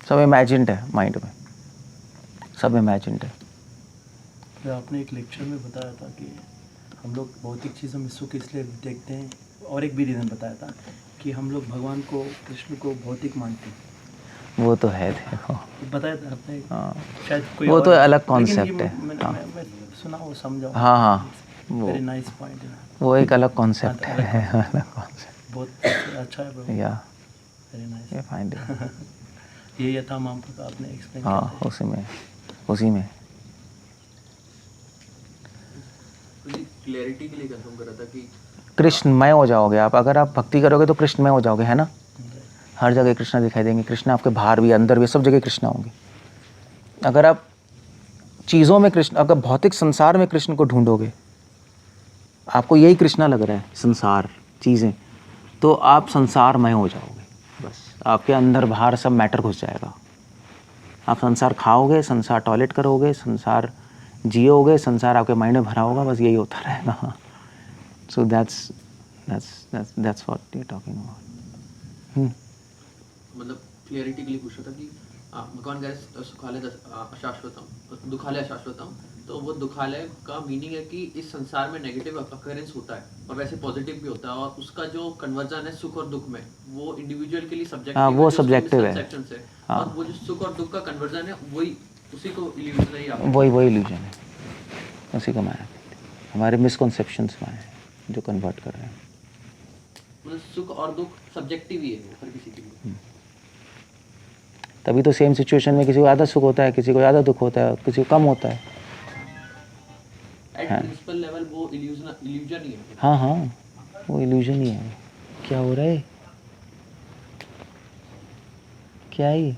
सब इमेजिन्ड है माइंड में, सब इमेजिन्ड है। फिर आपने एक लेक्चर में बताया था कि हम लोग भौतिक चीज़ों में सुख इसलिए देखते हैं, और एक भी रीज़न बताया था कि हम लोग भगवान को, कृष्ण को भौतिक मानते हैं। वो तो है, देखो बताया था आपने। हाँ, शायद कोई वो और, तो अलग लेकिन कॉन्सेप्ट ये है। मैं सुना वो समझा। हाँ हाँ, वेरी नाइस पॉइंट है, वो एक अलग कॉन्सेप्ट है, अलग कॉन्सेप्ट। बहुत अच्छा है ब्रो, या वेरी नाइस। ये फाइंड है। ये था माम का आपने एक्सप्लेन हाँ, किया। उसी में क्लैरिटी के लिए कंफर्म कर रहा था कि कृष्णमय हो जाओगे आप। अगर आप भक्ति करोगे तो कृष्णमय हो जाओगे, है ना। हर जगह कृष्ण दिखाई देंगे, कृष्ण आपके बाहर भी अंदर भी, सब जगह कृष्ण होंगे। अगर आप चीज़ों में कृष्ण, अगर भौतिक संसार में कृष्ण को ढूंढोगे, आपको यही कृष्णा लग रहा है संसार चीज़ें, तो आप संसारमय हो जाओगे बस। आपके अंदर बाहर सब मैटर घुस जाएगा। आप संसार खाओगे, संसार टॉयलेट करोगे, संसार जियोगे, संसार आपके माइंड में भरा होगा, बस यही होता रहेगा। So that's what you are talking about. मतलब क्लियरिटी के लिए पूछ रहा था कि भगवान कह रहे सुखालय अशाश्वतम, दुखालय अशाश्वतम, तो वो दुखालय का मीनिंग है कि इस संसार में नेगेटिव अकरेंस होता है और वैसे पॉजिटिव भी होता है, और उसका जो कन्वर्जन है सुख और दुख में, वो इंडिविजुअल के लिए सब्जेक्टिव हाँ, वो है, जो उसके subjective है। misconceptions है। और वो जो सुख और दुख का कन्वर्जन है, वही उसी को इल्यूजन है। वही इल्यूजन है, उसी को माया कहते हैं। हमारे मिसकॉन्सेप्शंस माया है जो कन्वर्ट कर रहे हैं। मतलब सुख और दुख सब्जेक्टिव ही है हर किसी के लिए। तभी तो सेम सिचुएशन में किसी को ज़्यादा सुख होता है, किसी को ज़्यादा दुख होता है, किसी को कम होता है। एट प्रिंसिपल लेवल वो इल्यूजन ही है। हाँ हाँ, वो इल्यूजन ही है। क्या हो रहा है, क्या है ये?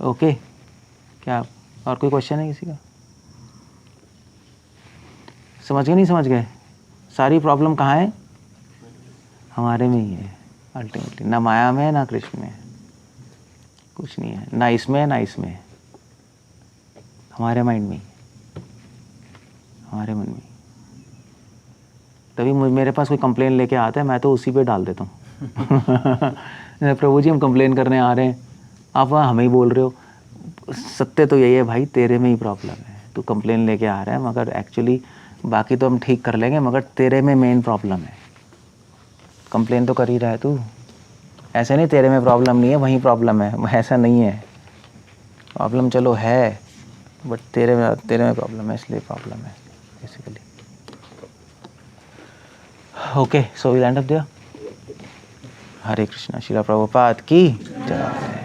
ओके, क्या और कोई क्वेश्चन है किसी का? समझ गए, नहीं समझ गए? सारी प्रॉब्लम कहाँ है? हमारे में ही है अल्टीमेटली। ना माया में है, ना कृष्ण में, कुछ नहीं है। ना इसमें है, ना इसमें है, हमारे माइंड में ही, हमारे मन में। तभी मेरे पास कोई कंप्लेन लेके आता है, मैं तो उसी पे डाल देता हूँ। प्रभु जी हम कंप्लेन करने आ रहे हैं, आप वहाँ हमें ही बोल रहे हो। सत्य तो यही है भाई, तेरे में ही प्रॉब्लम है। तू कंप्लेन लेके आ रहा है, मगर एक्चुअली बाकी तो हम ठीक कर लेंगे, मगर तेरे में मेन प्रॉब्लम है। कंप्लेन तो कर ही रहा है तू। ऐसे नहीं तेरे में प्रॉब्लम नहीं है, वहीं प्रॉब्लम है, ऐसा नहीं है। प्रॉब्लम चलो है, बट तेरे में प्रॉब्लम है, इसलिए प्रॉब्लम है basically. Okay, so we end up there. Hare Krishna. Srila Prabhupada की जय।